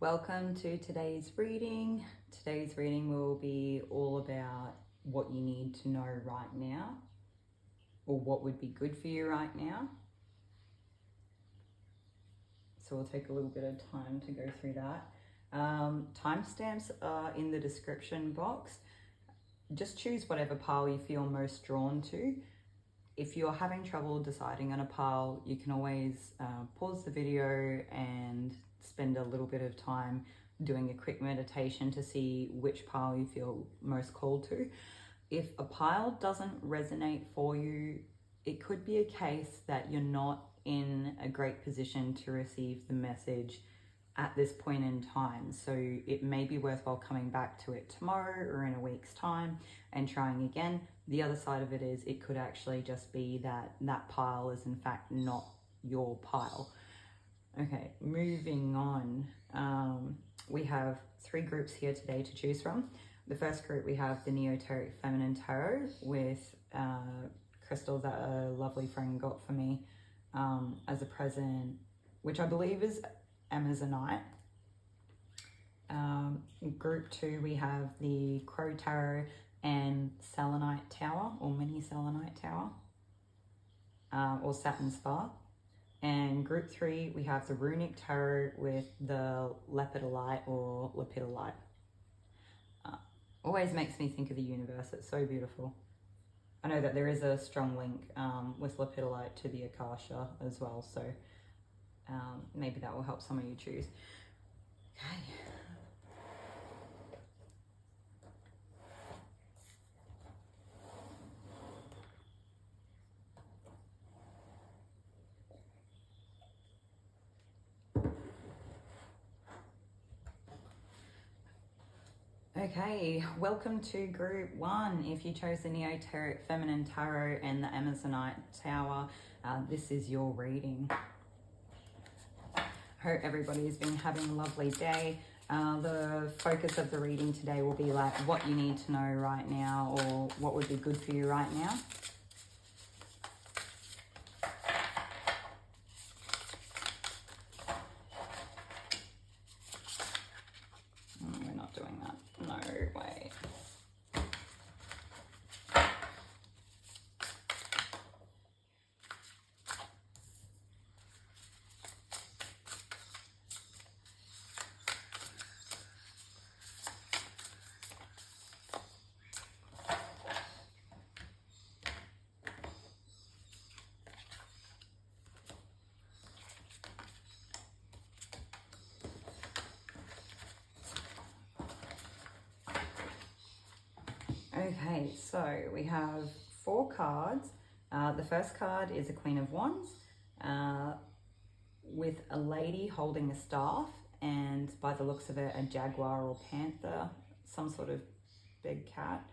Welcome to today's reading. Today's reading will be all about what you need to know right now, or what would be good for you right now. So we'll take a little bit of time to go through that. Timestamps are in the description box. Just choose whatever pile you feel most drawn to. If you're having trouble deciding on a pile, you can always pause the video and spend a little bit of time doing a quick meditation to see which pile you feel most called to. If a pile doesn't resonate for you, it could be a case that you're not in a great position to receive the message at this point in time. So it may be worthwhile coming back to it tomorrow or in a week's time and trying again. The other side of it is it could actually just be that that pile is in fact not your pile. Okay, moving on. We have three groups here today to choose from. The first group, we have the Neoteric Feminine Tarot with crystal that a lovely friend got for me as a present, which I believe is Amazonite. Group two, we have the Crow Tarot and Selenite Tower, or Mini Selenite Tower, or Satin Spa. And group three, we have the Runic Tarot with the Lepidolite or Lepidolite. Always makes me think of the universe. It's so beautiful. I know that there is a strong link with Lepidolite to the Akasha as well, so maybe that will help some of you choose. Okay. Okay, welcome to group one. If you chose the Neoteric Feminine Tarot and the Amazonite Tower, this is your reading. Hope everybody's been having a lovely day. The focus of the reading today will be like what you need to know right now, or what would be good for you right now. We're not doing that. No way. Okay, so we have four cards. The first card is a Queen of Wands with a lady holding a staff, and by the looks of it, a jaguar or panther, some sort of big cat.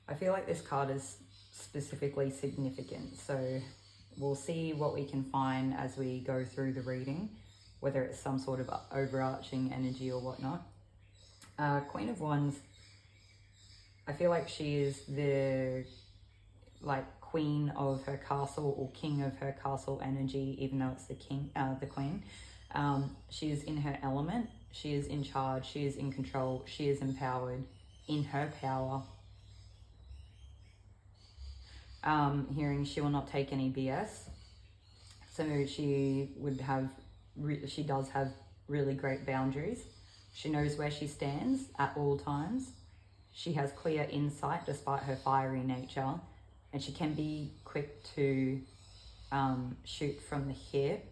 I feel like this card is specifically significant, so we'll see what we can find as we go through the reading, whether it's some sort of overarching energy or whatnot. Queen of Wands, I feel like she is the queen of her castle, or king of her castle energy, even though it's the queen. She is in her element, she is in charge, she is in control, she is empowered in her power. Hearing she will not take any BS. So she does have really great boundaries. She knows where she stands at all times. She has clear insight despite her fiery nature, and she can be quick to shoot from the hip.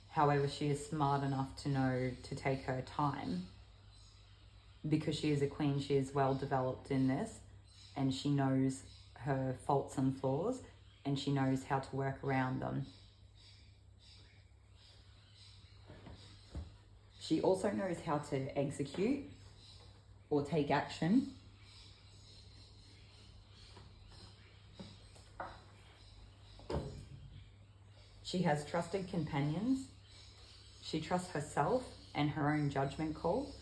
However, she is smart enough to know to take her time. Because she is a queen, she is well developed in this, and she knows her faults and flaws, and she knows how to work around them. She also knows how to execute or take action. She has trusted companions. She trusts herself and her own judgment call.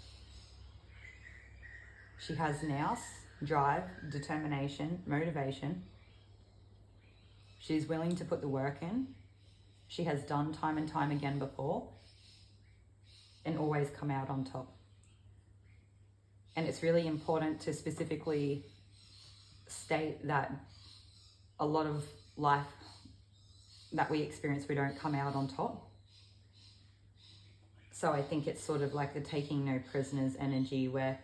She has nous, drive, determination, motivation. She's willing to put the work in. she has done time and time again before and always come out on top. And it's really important to specifically state that a lot of life that we experience, we don't come out on top. So I think it's sort of like the taking no prisoners energy, where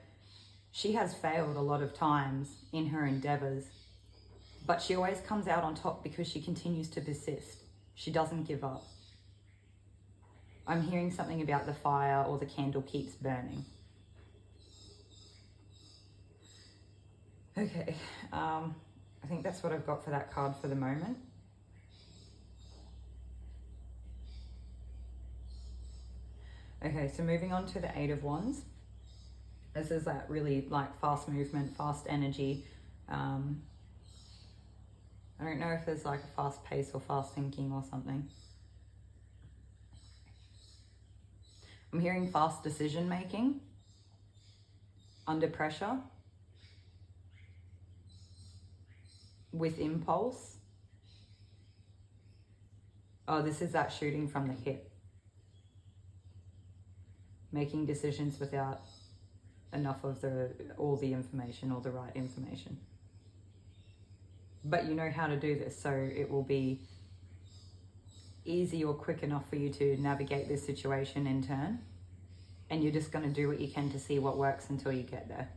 she has failed a lot of times in her endeavors, but she always comes out on top because she continues to persist. She doesn't give up. I'm hearing something about the fire or the candle keeps burning. Okay, I think that's what I've got for that card for the moment. Okay, so moving on to the Eight of Wands. This is that really like fast movement, fast energy. I don't know if there's like a fast pace or fast thinking or something. I'm hearing fast decision making, under pressure, with impulse. Oh, this is that shooting from the hip. Making decisions without enough of all the information or the right information. But you know how to do this, so it will be easy or quick enough for you to navigate this situation in turn. And you're just going to do what you can to see what works until you get there.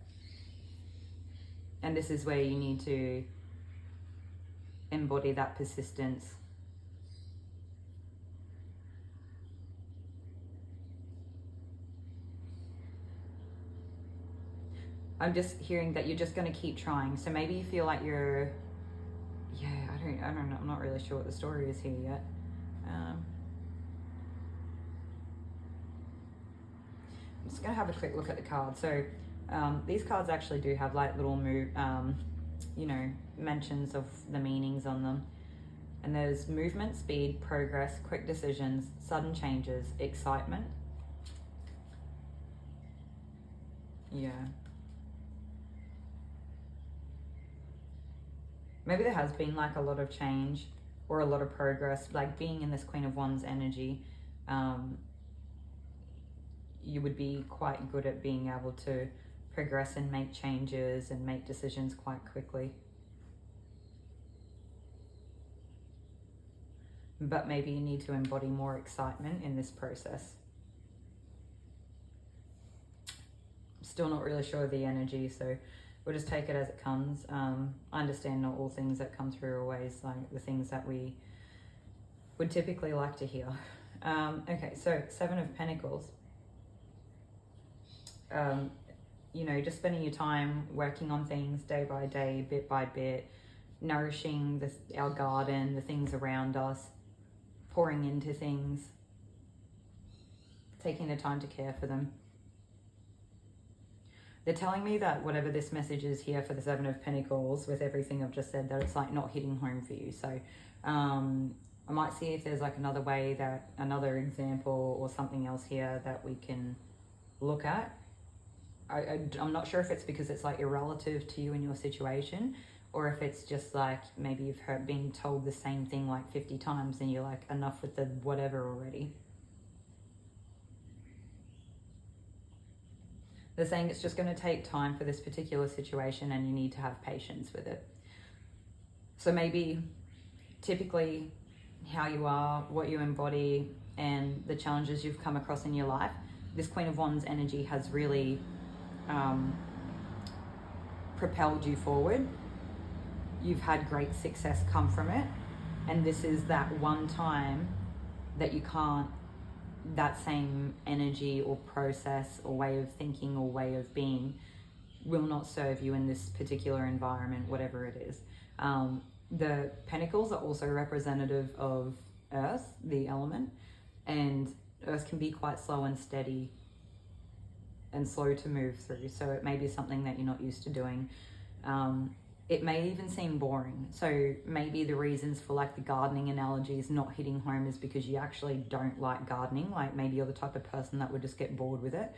And this is where you need to embody that persistence. I'm just hearing that you're just going to keep trying. So maybe you feel like you're, yeah, I don't know. I'm not really sure what the story is here yet. I'm just going to have a quick look at the card. So these cards actually do have like little mentions of the meanings on them. And there's movement, speed, progress, quick decisions, sudden changes, excitement. Yeah. Maybe there has been like a lot of change or a lot of progress, like being in this Queen of Wands energy. You would be quite good at being able to progress and make changes and make decisions quite quickly. But maybe you need to embody more excitement in this process. Still not really sure of the energy, so we'll just take it as it comes. I understand not all things that come through are always like the things that we would typically like to hear. Okay, so Seven of Pentacles. Just spending your time working on things day by day, bit by bit, nourishing our garden, the things around us, pouring into things, taking the time to care for them. They're telling me that whatever this message is here for the Seven of Pentacles, with everything I've just said, that it's like not hitting home for you. So I might see if there's like another example or something else here that we can look at. I'm not sure if it's because it's like irrelative to you and your situation, or if it's just like maybe you've been told the same thing like 50 times and you're like, enough with the whatever already. They're saying it's just going to take time for this particular situation and you need to have patience with it. So maybe typically how you are, what you embody, and the challenges you've come across in your life, this Queen of Wands energy has really propelled you forward. You've had great success come from it, and this is that one time that you can't, that same energy or process or way of thinking or way of being will not serve you in this particular environment, whatever it is. The Pentacles are also representative of Earth, the element, and Earth can be quite slow and steady and slow to move through, so it may be something that you're not used to doing. It may even seem boring, so maybe the reasons for like the gardening analogy is not hitting home is because you actually don't like gardening. Like maybe you're the type of person that would just get bored with it,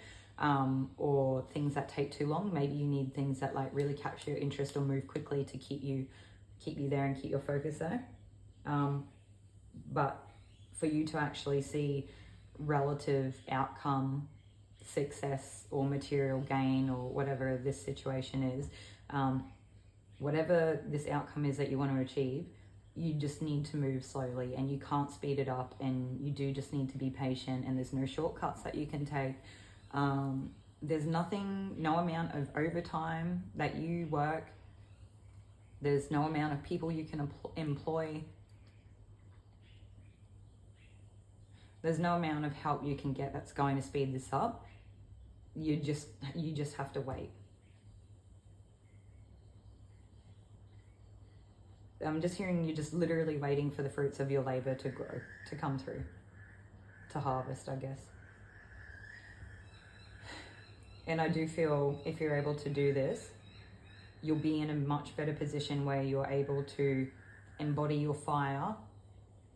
or things that take too long. Maybe you need things that like really capture your interest or move quickly to keep you there and keep your focus there. But for you to actually see relative outcome, success or material gain or whatever this situation is, whatever this outcome is that you want to achieve, you just need to move slowly, and you can't speed it up, and you do just need to be patient, and there's no shortcuts that you can take. There's no amount of overtime that you work, there's no amount of people you can employ, there's no amount of help you can get that's going to speed this up. You just have to wait. I'm just hearing you just literally waiting for the fruits of your labor to grow, to come through, to harvest, I guess. And I do feel if you're able to do this, you'll be in a much better position where you're able to embody your fire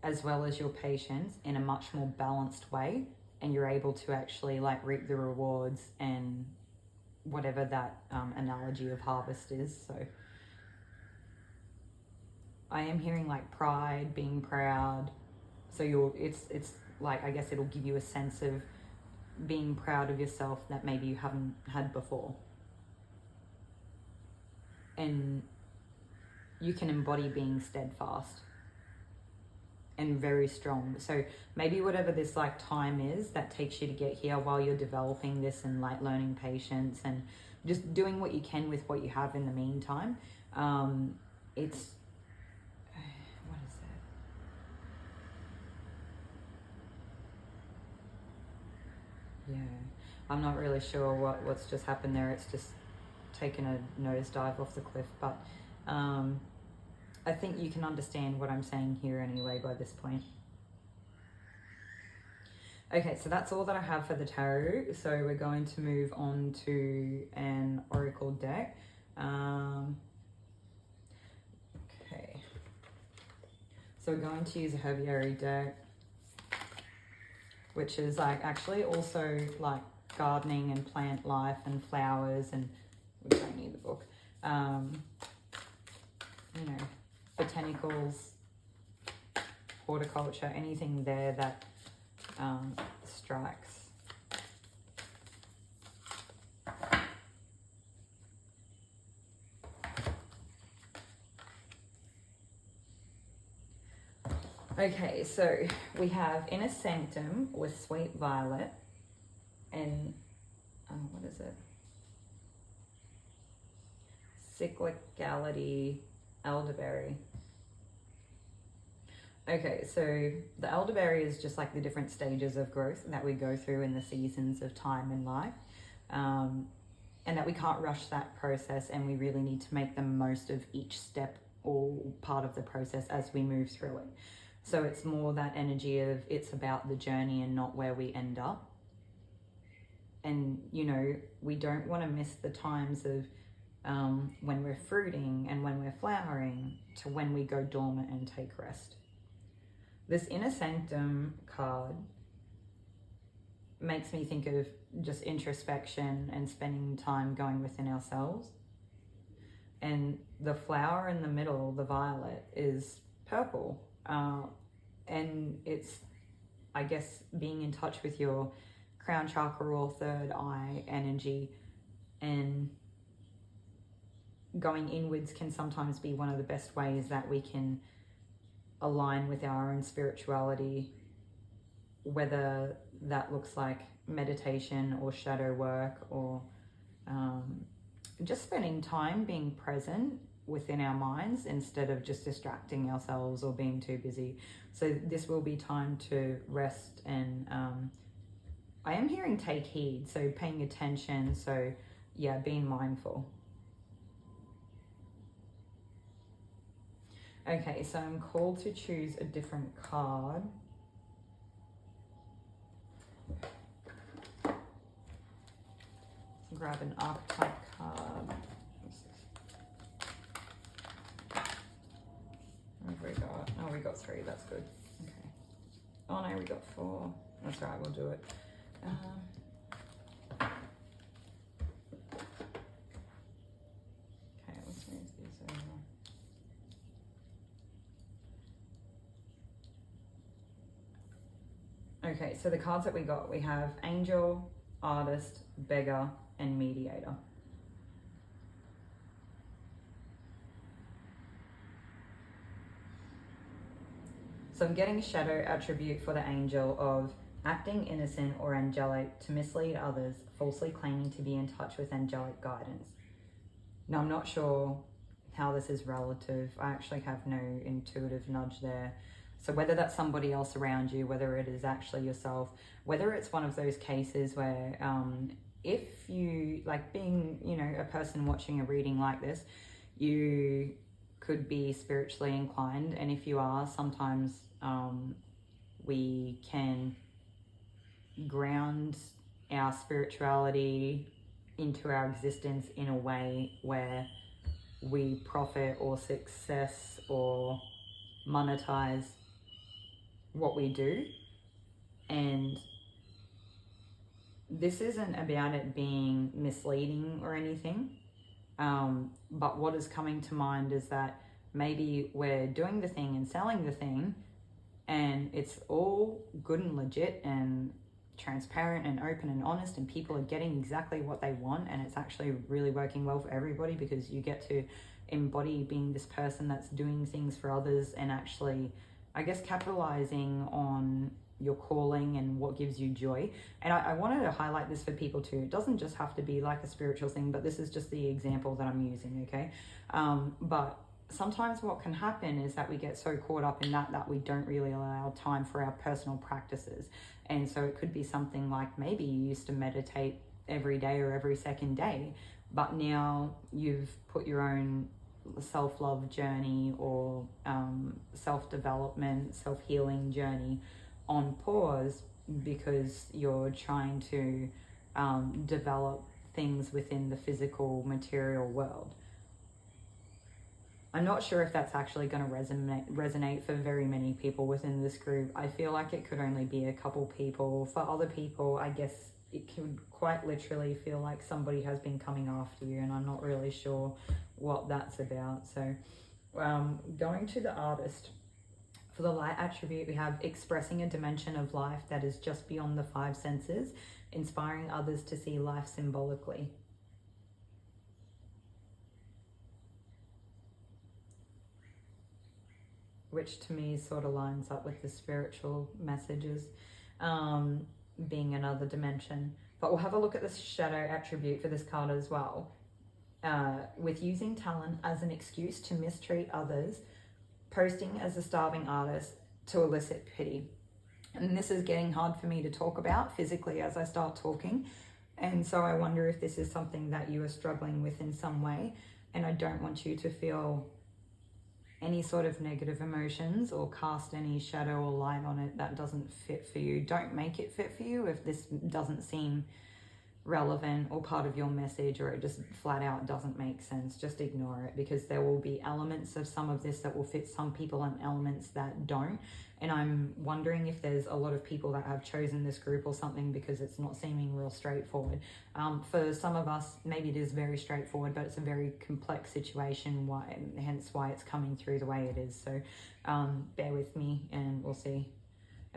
as well as your patience in a much more balanced way, and you're able to actually like reap the rewards and whatever that analogy of harvest is. So I am hearing like pride, being proud. So it's like, I guess it'll give you a sense of being proud of yourself that maybe you haven't had before. And you can embody being steadfast and very strong. So maybe whatever this like time is that takes you to get here while you're developing this and like learning patience and just doing what you can with what you have in the meantime. It's, what is that? Yeah, I'm not really sure what's just happened there. It's just taken a nosedive off the cliff, but I think you can understand what I'm saying here anyway by this point. Okay, so that's all that I have for the tarot. So we're going to move on to an oracle deck. Okay, so we're going to use a Herbiary deck, which is like actually also like gardening and plant life and flowers, and we don't need the book. You know, botanicals, horticulture, anything there that strikes. Okay, so we have Inner Sanctum with Sweet Violet and what is it? Cyclicality elderberry. Okay, so the elderberry is just like the different stages of growth that we go through in the seasons of time in life, and that we can't rush that process, and we really need to make the most of each step or part of the process as we move through it. So it's more that energy of it's about the journey and not where we end up. And, you know, we don't want to miss the times of when we're fruiting and when we're flowering to when we go dormant and take rest. This Inner Sanctum card makes me think of just introspection and spending time going within ourselves. And the flower in the middle, the violet, is purple. And it's, I guess, being in touch with your crown chakra or third eye energy, and going inwards can sometimes be one of the best ways that we can align with our own spirituality, whether that looks like meditation or shadow work or just spending time being present within our minds instead of just distracting ourselves or being too busy. So this will be time to rest, and I am hearing take heed, so paying attention, so yeah, being mindful. Okay, so I'm called to choose a different card. Grab an Archetype card. What have we got? Oh, we got 3, that's good. Okay. Oh no, we got 4. That's right, we'll do it. Okay, let's move these over. Okay, so the cards that we got, we have Angel, Artist, Beggar, and Mediator. So I'm getting a shadow attribute for the Angel of acting innocent or angelic to mislead others, falsely claiming to be in touch with angelic guidance. Now, I'm not sure how this is relative. I actually have no intuitive nudge there. So whether that's somebody else around you, whether it is actually yourself, whether it's one of those cases where if you, like being, you know, a person watching a reading like this, you could be spiritually inclined. And if you are, sometimes we can ground our spirituality into our existence in a way where we profit or success or monetize what we do. And this isn't about it being misleading or anything, but what is coming to mind is that maybe we're doing the thing and selling the thing and it's all good and legit and transparent and open and honest, and people are getting exactly what they want, and it's actually really working well for everybody because you get to embody being this person that's doing things for others and actually, I guess, capitalizing on your calling and what gives you joy. And I wanted to highlight this for people too. It doesn't just have to be like a spiritual thing, but this is just the example that I'm using, okay? But sometimes what can happen is that we get so caught up in that we don't really allow time for our personal practices. And so it could be something like maybe you used to meditate every day or every second day, but now you've put your own self-love journey or self-development, self-healing journey on pause because you're trying to develop things within the physical material world. I'm not sure if that's actually going to resonate for very many people within this group. I feel like it could only be a couple people. For other people, I guess it could quite literally feel like somebody has been coming after you, and I'm not really sure what that's about. So going to the Artist. For the light attribute, we have expressing a dimension of life that is just beyond the five senses, inspiring others to see life symbolically. Which to me sort of lines up with the spiritual messages, being another dimension. But we'll have a look at the shadow attribute for this card as well. With using talent as an excuse to mistreat others, posting as a starving artist to elicit pity. And this is getting hard for me to talk about physically as I start talking. And so I wonder if this is something that you are struggling with in some way. And I don't want you to feel any sort of negative emotions or cast any shadow or light on it that doesn't fit for you. Don't make it fit for you if this doesn't seem relevant or part of your message, or it just flat out doesn't make sense. Just ignore it, because there will be elements of some of this that will fit some people and elements that don't. And I'm wondering if there's a lot of people that have chosen this group or something because it's not seeming real straightforward. For some of us, maybe it is very straightforward, but it's a very complex situation, hence why it's coming through the way it is. So bear with me and we'll see.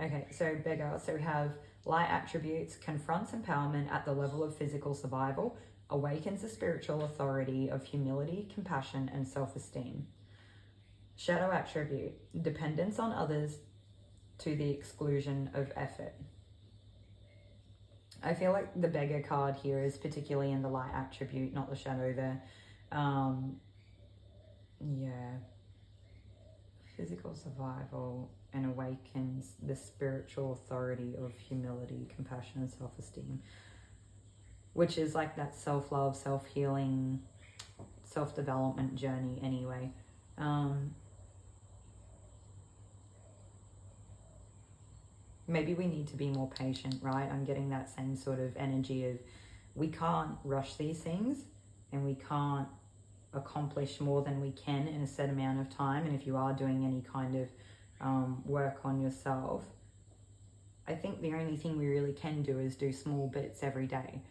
Okay, so Beggar. So we have light attributes, confronts empowerment at the level of physical survival, awakens the spiritual authority of humility, compassion, and self-esteem. Shadow attribute, dependence on others to the exclusion of effort. I feel like the Beggar card here is particularly in the light attribute, not the shadow there. Yeah. Physical survival and awakens the spiritual authority of humility, compassion, and self-esteem, which is like that self-love, self-healing, self-development journey anyway. Maybe we need to be more patient, right? I'm getting that same sort of energy of we can't rush these things and we can't accomplish more than we can in a set amount of time. And if you are doing any kind of work on yourself, I think the only thing we really can do is do small bits every day.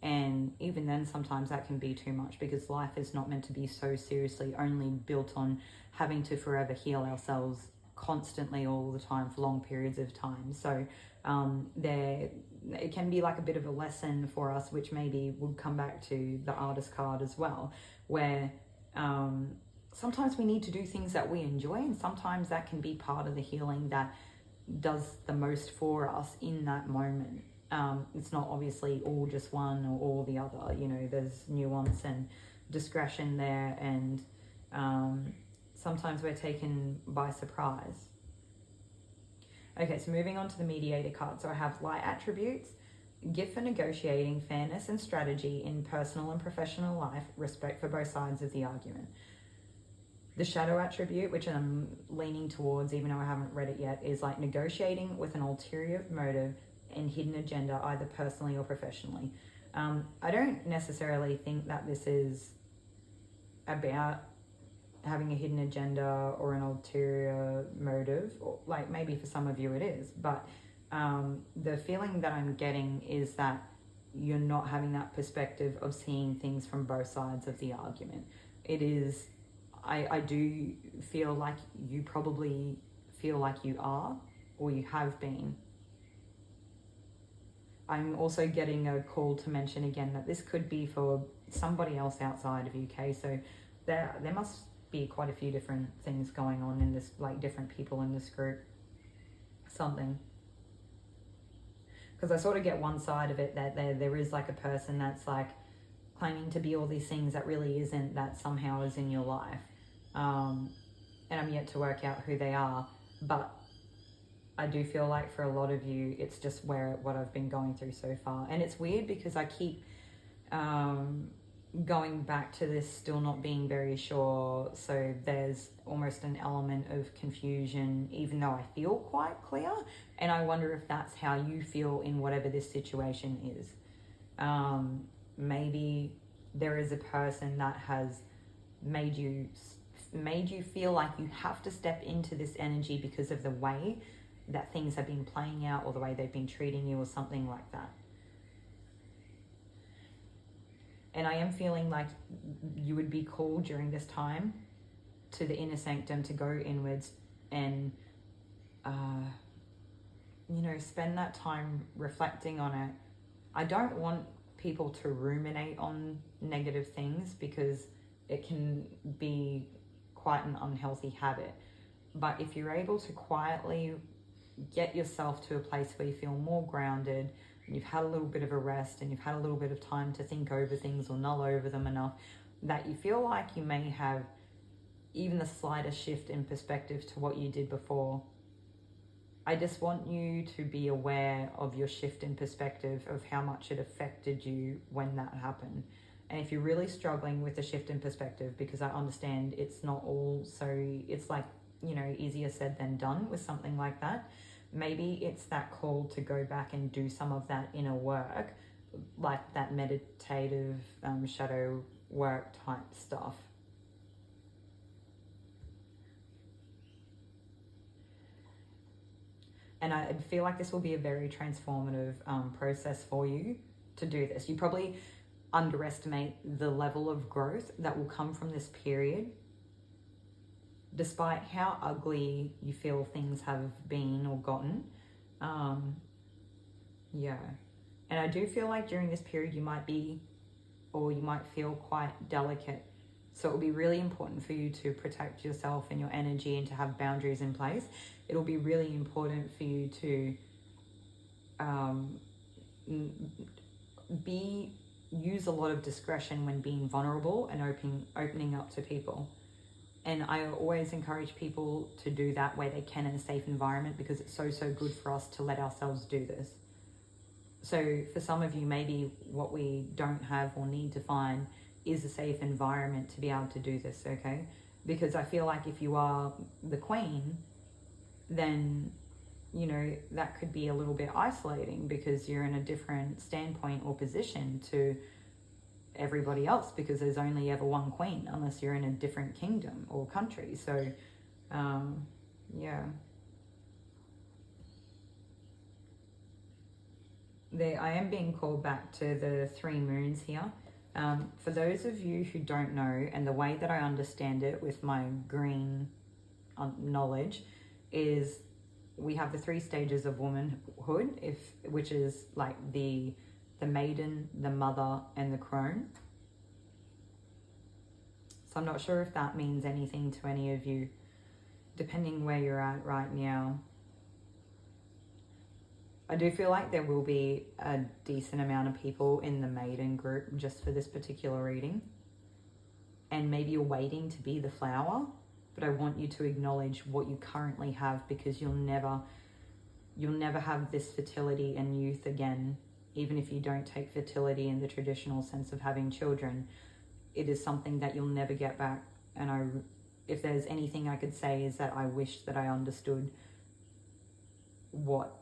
And even then, sometimes that can be too much, because life is not meant to be so seriously only built on having to forever heal ourselves constantly all the time for long periods of time. So it can be like a bit of a lesson for us, which maybe would come back to the artist card as well, where sometimes we need to do things that we enjoy, and sometimes that can be part of the healing that does the most for us in that moment. It's not obviously all just one or all the other, you know, there's nuance and discretion there, and sometimes we're taken by surprise. Okay, so moving on to the mediator card. So I have light attributes, gift for negotiating, fairness and strategy in personal and professional life, respect for both sides of the argument. The shadow attribute, which I'm leaning towards, even though I haven't read it yet, is like negotiating with an ulterior motive and hidden agenda, either personally or professionally. I don't necessarily think that this is about having a hidden agenda or an ulterior motive, or like maybe for some of you it is, but the feeling that I'm getting is that you're not having that perspective of seeing things from both sides of the argument. It is, I do feel like you probably feel like you are, or you have been. I'm also getting a call to mention again that this could be for somebody else outside of UK, so there must be quite a few different things going on in this, like different people in this group, something. Because I sort of get one side of it that there is like a person that's like claiming to be all these things that really isn't, that somehow is in your life. And I'm yet to work out who they are, but I do feel like for a lot of you, it's just what I've been going through so far. And it's weird because I keep going back to this still not being very sure, so there's almost an element of confusion even though I feel quite clear, and I wonder if that's how you feel in whatever this situation is. Maybe there is a person that has made you feel like you have to step into this energy because of the way that things have been playing out or the way they've been treating you or something like that. And I am feeling like you would be called during this time to the inner sanctum to go inwards and, you know, spend that time reflecting on it. I don't want people to ruminate on negative things because it can be quite an unhealthy habit. But if you're able to quietly get yourself to a place where you feel more grounded, and you've had a little bit of a rest, and you've had a little bit of time to think over things or mull over them enough that you feel like you may have even the slightest shift in perspective to what you did before, I just want you to be aware of your shift in perspective of how much it affected you when that happened. And if you're really struggling with the shift in perspective, because I understand it's not all so, it's like, you know, easier said than done with something like that. Maybe it's that call to go back and do some of that inner work, like that meditative shadow work type stuff. And I feel like this will be a very transformative process for you to do this. You probably underestimate the level of growth that will come from this period, despite how ugly you feel things have been or gotten. Yeah. And I do feel like during this period you might feel quite delicate. So it will be really important for you to protect yourself and your energy and to have boundaries in place. It'll be really important for you to use a lot of discretion when being vulnerable and opening up to people. And I always encourage people to do that where they can in a safe environment, because it's so good for us to let ourselves do this. So for some of you, maybe what we don't have or need to find is a safe environment to be able to do this, okay? Because I feel like if you are the queen, then, you know, that could be a little bit isolating because you're in a different standpoint or position to everybody else, because there's only ever one queen unless you're in a different kingdom or country. So, yeah. I am being called back to the 3 moons here. For those of you who don't know, and the way that I understand it with my green knowledge, is we have the 3 stages of womanhood, which is like the maiden, the mother, and the crone. So I'm not sure if that means anything to any of you, depending where you're at right now. I do feel like there will be a decent amount of people in the maiden group just for this particular reading. And maybe you're waiting to be the flower, but I want you to acknowledge what you currently have, because you'll never have this fertility and youth again, even if you don't take fertility in the traditional sense of having children. It is something that you'll never get back. And if there's anything I could say, is that I wish that I understood what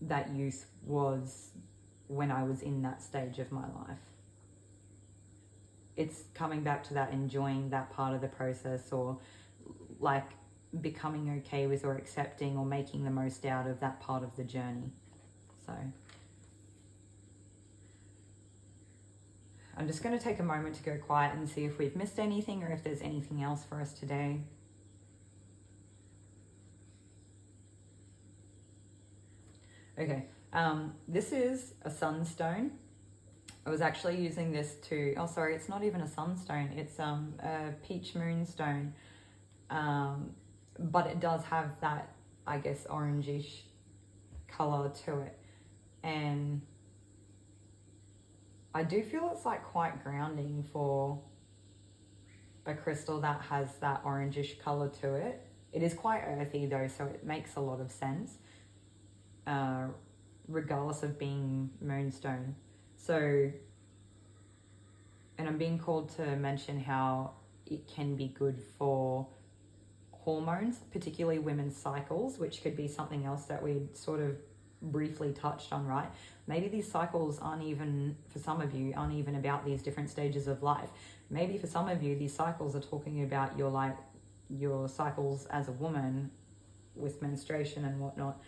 that youth was when I was in that stage of my life. It's coming back to that, enjoying that part of the process, or like becoming okay with or accepting or making the most out of that part of the journey. So I'm just going to take a moment to go quiet and see if we've missed anything or if there's anything else for us today. Okay, this is a sunstone. I was actually using this to, oh sorry, it's not even a sunstone, it's a peach moonstone, but it does have that, I guess, orangish color to it. And I do feel it's like quite grounding for a crystal that has that orangish color to it. It is quite earthy though, so it makes a lot of sense, regardless of being moonstone. So, and I'm being called to mention how it can be good for hormones, particularly women's cycles, which could be something else that we sort of briefly touched on, right? Maybe these cycles aren't even, for some of you, aren't even about these different stages of life. Maybe for some of you, these cycles are talking about your cycles as a woman with menstruation and whatnot.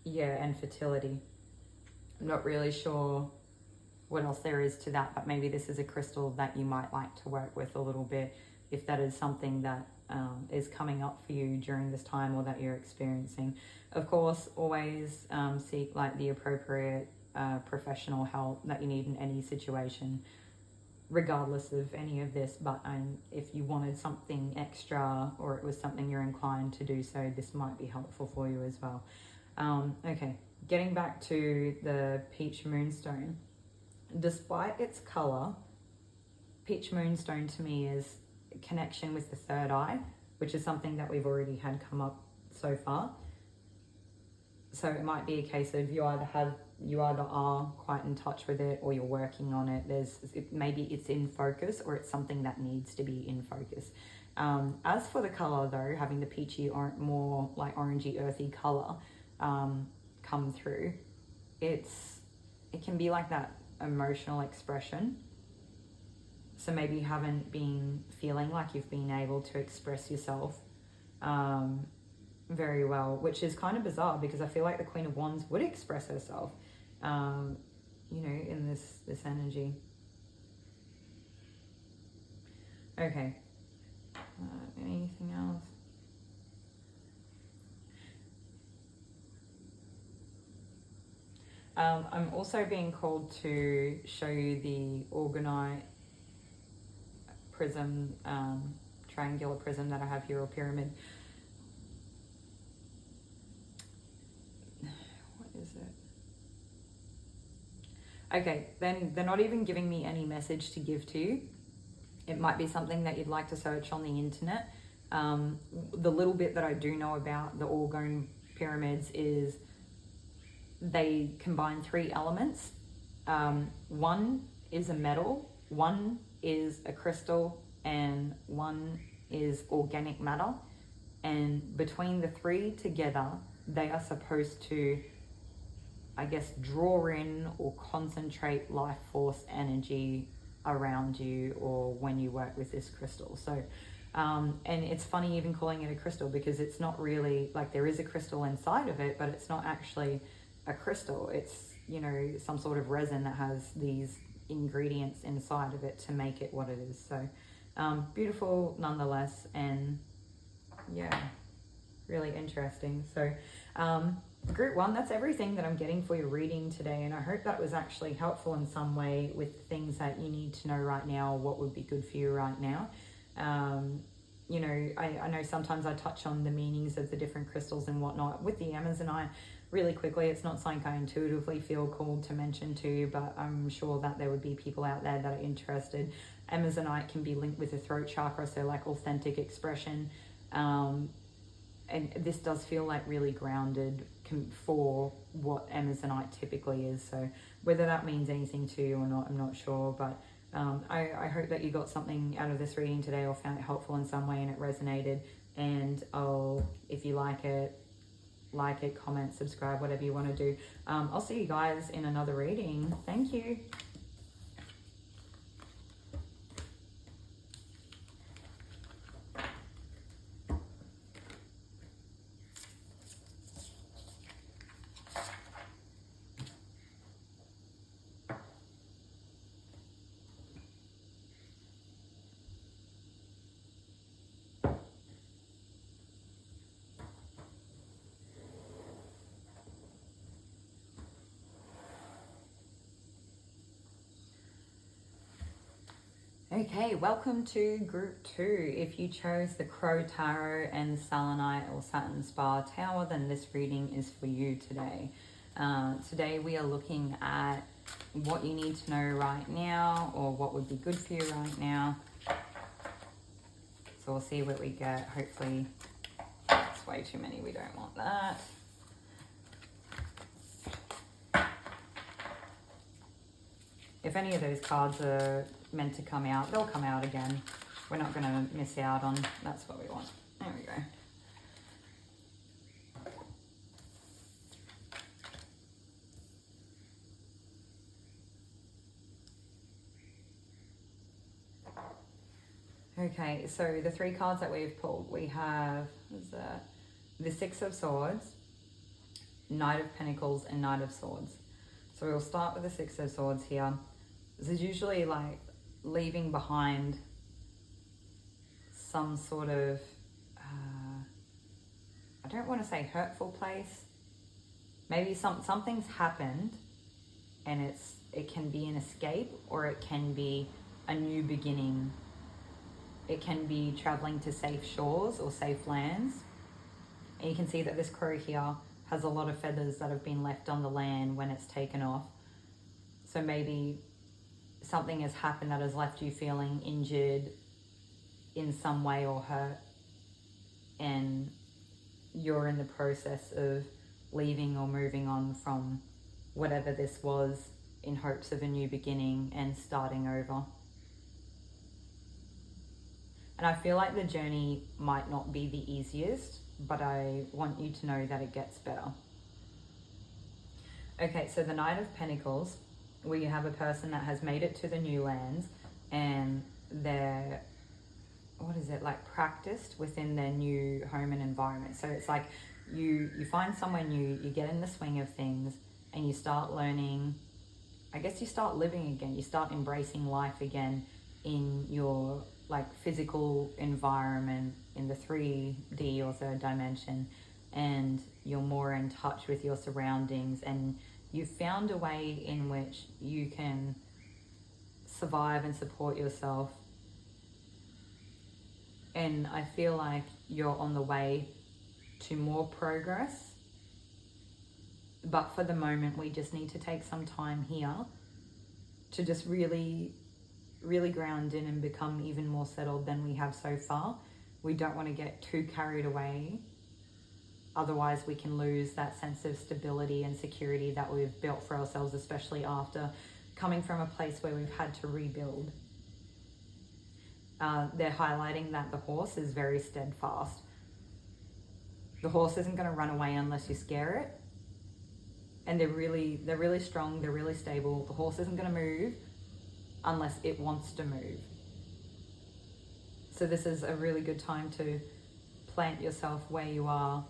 Yeah, and fertility. I'm not really sure what else there is to that, but maybe this is a crystal that you might like to work with a little bit, if that is something that is coming up for you during this time or that you're experiencing. Of course, always seek like the appropriate professional help that you need in any situation, regardless of any of this. But if you wanted something extra, or it was something you're inclined to do so, this might be helpful for you as well. Okay, getting back to the peach moonstone. Despite its color, peach moonstone to me is a connection with the third eye, which is something that we've already had come up so far. So it might be a case of you either are quite in touch with it, or you're working on it. Maybe it's in focus, or it's something that needs to be in focus. As for the color though, having the peachy or more like orangey earthy color come through, it can be like that emotional expression. So maybe you haven't been feeling like you've been able to express yourself very well, which is kind of bizarre, because I feel like the Queen of Wands would express herself, you know, in this energy. Okay, anything else? I'm also being called to show you the Orgonite prism, triangular prism that I have here, or pyramid. What is it? Okay, then they're not even giving me any message to give to you. It might be something that you'd like to search on the internet. The little bit that I do know about the Orgone pyramids is they combine 3 elements. One is a metal, one is a crystal, and one is organic matter. And between the 3 together, they are supposed to, I guess, draw in or concentrate life force energy around you, or when you work with this crystal. So and it's funny even calling it a crystal, because it's not really like, there is a crystal inside of it, but it's not actually a crystal. It's, you know, some sort of resin that has these ingredients inside of it to make it what it is. So beautiful nonetheless. And Yeah, really interesting. So group 1, that's everything that I'm getting for your reading today, and I hope that was actually helpful in some way with things that you need to know right now, what would be good for you right now. You know, I know sometimes I touch on the meanings of the different crystals and whatnot. With the Amazonite, really quickly, it's not something I intuitively feel called to mention to you, but I'm sure that there would be people out there that are interested. Amazonite can be linked with the throat chakra, so like authentic expression. And this does feel like really grounded for what Amazonite typically is. So whether that means anything to you or not, I'm not sure, but I hope that you got something out of this reading today or found it helpful in some way and it resonated. And if you like it, comment, subscribe, whatever you want to do. I'll see you guys in another reading. Thank you. Okay, welcome to group 2. If you chose the Crow Tarot and the Selenite or Satin Spa Tower, then this reading is for you today. Today we are looking at what you need to know right now, or what would be good for you right now. So we'll see what we get. Hopefully, it's way too many. We don't want that. If any of those cards are meant to come out, they'll come out again. We're not going to miss out on, that's what we want. There we go. Okay, so the 3 cards that we've pulled, we have the 6 of Swords, Knight of Pentacles, and Knight of Swords. So we'll start with the 6 of Swords here. This is usually like leaving behind some sort of, I don't want to say hurtful place. Maybe something's happened and it can be an escape, or it can be a new beginning. It can be traveling to safe shores or safe lands. And you can see that this crow here has a lot of feathers that have been left on the land when it's taken off. So maybe something has happened that has left you feeling injured in some way or hurt, and you're in the process of leaving or moving on from whatever this was in hopes of a new beginning and starting over. And I feel like the journey might not be the easiest, but I want you to know that it gets better. Okay, so the Knight of Pentacles, we have a person that has made it to the new lands, and they're, like practiced within their new home and environment. So it's like you find somewhere new, you get in the swing of things, and you start learning, I guess you start living again, you start embracing life again in your like physical environment in the 3D or third dimension, and you're more in touch with your surroundings, and you've found a way in which you can survive and support yourself. And I feel like you're on the way to more progress. But for the moment, we just need to take some time here to just really ground in and become even more settled than we have so far. We don't want to get too carried away. Otherwise, we can lose that sense of stability and security that we've built for ourselves, especially after coming from a place where we've had to rebuild. They're highlighting that the horse is very steadfast. The horse isn't going to run away unless you scare it. And they're really strong, they're really stable. The horse isn't going to move unless it wants to move. So this is a really good time to plant yourself where you are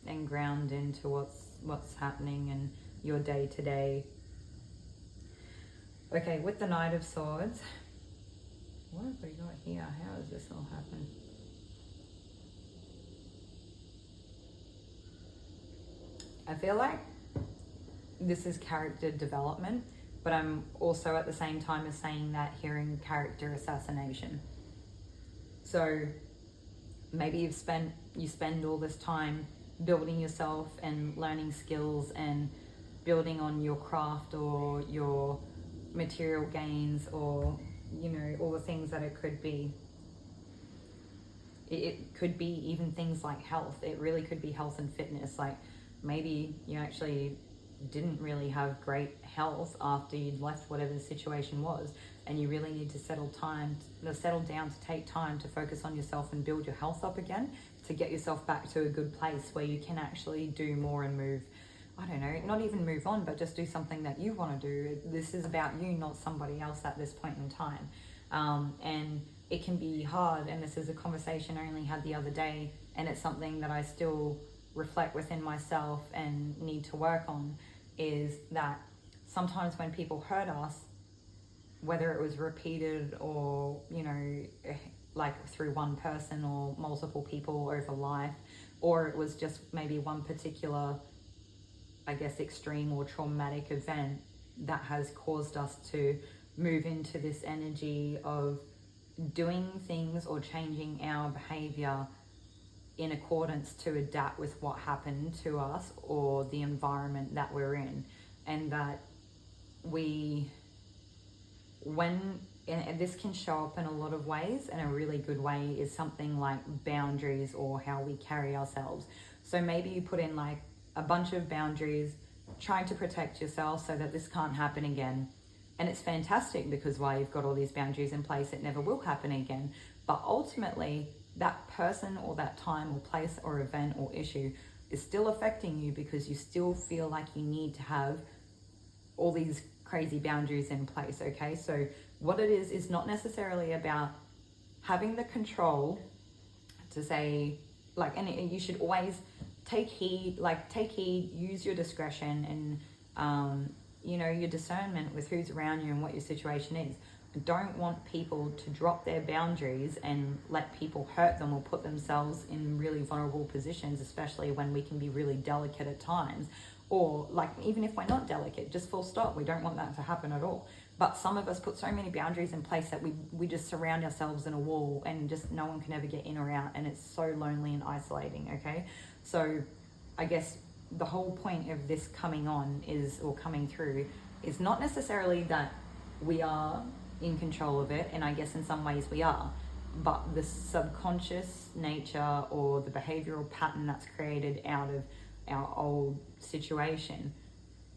and ground into what's happening in your day to day. Okay, with the Knight of Swords, What have we got here? How does this all happen? I feel like this is character development, but I'm also at the same time as saying that hearing character assassination. So maybe you spend all this time building yourself and learning skills and building on your craft or your material gains, or all the things that it could be. It could be even things like health. It really could be health and fitness. Like maybe you actually didn't really have great health after you'd left whatever the situation was, and you really need to settle down to take time to focus on yourself and build your health up again, to get yourself back to a good place where you can actually do more and move, I don't know, not even move on, but just do something that you want to do. This is about you, not somebody else at this point in time. And it can be hard, and this is a conversation I only had the other day, and it's something that I still reflect within myself and need to work on, is that sometimes when people hurt us, whether it was repeated or, like through one person or multiple people over life, or it was just maybe one particular, I guess, extreme or traumatic event that has caused us to move into this energy of doing things or changing our behavior in accordance to adapt with what happened to us or the environment that we're in. And that and this can show up in a lot of ways, and a really good way is something like boundaries or how we carry ourselves. So maybe you put in like a bunch of boundaries trying to protect yourself so that this can't happen again. And it's fantastic, because while you've got all these boundaries in place, it never will happen again. But ultimately, that person or that time or place or event or issue is still affecting you, because you still feel like you need to have all these crazy boundaries in place, okay? So what it is not necessarily about having the control to say, like, and you should always take heed, use your discretion and, your discernment with who's around you and what your situation is. I don't want people to drop their boundaries and let people hurt them or put themselves in really vulnerable positions, especially when we can be really delicate at times. Or like, even if we're not delicate, just full stop. We don't want that to happen at all. But some of us put so many boundaries in place that we just surround ourselves in a wall, and just no one can ever get in or out. And it's so lonely and isolating, okay? So I guess the whole point of this coming through is not necessarily that we are in control of it, and I guess in some ways we are, but the subconscious nature or the behavioral pattern that's created out of our old situation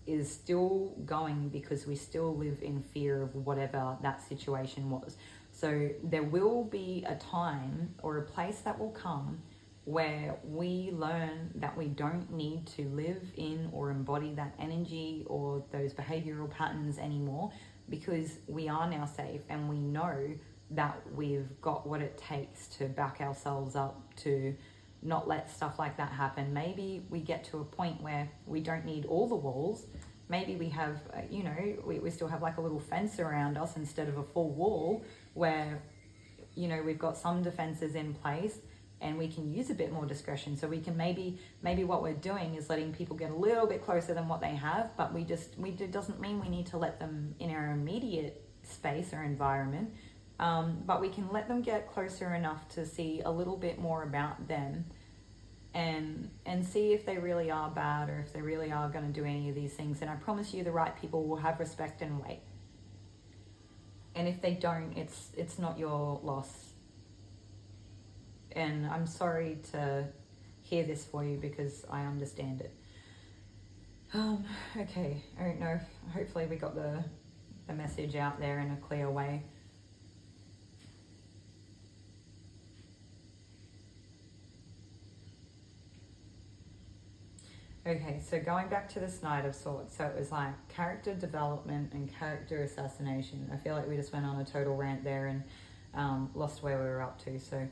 is still going, because we still live in fear of whatever that situation was. So there will be a time or a place that will come where we learn that we don't need to live in or embody that energy or those behavioral patterns anymore, because we are now safe and we know that we've got what it takes to back ourselves up to not let stuff like that happen. Maybe we get to a point where we don't need all the walls. Maybe we have, we still have like a little fence around us instead of a full wall, where, we've got some defenses in place and we can use a bit more discretion. So we can maybe what we're doing is letting people get a little bit closer than what they have, but it doesn't mean we need to let them in our immediate space or environment. But we can let them get closer enough to see a little bit more about them and see if they really are bad, or if they really are going to do any of these things. And I promise you, the right people will have respect and wait. And if they don't, it's not your loss. And I'm sorry to hear this for you, because I understand it. Okay, I don't know. Hopefully we got the message out there in a clear way. Okay, so going back to this Knight of Swords, so it was like character development and character assassination. I feel like we just went on a total rant there and lost where we were up to. So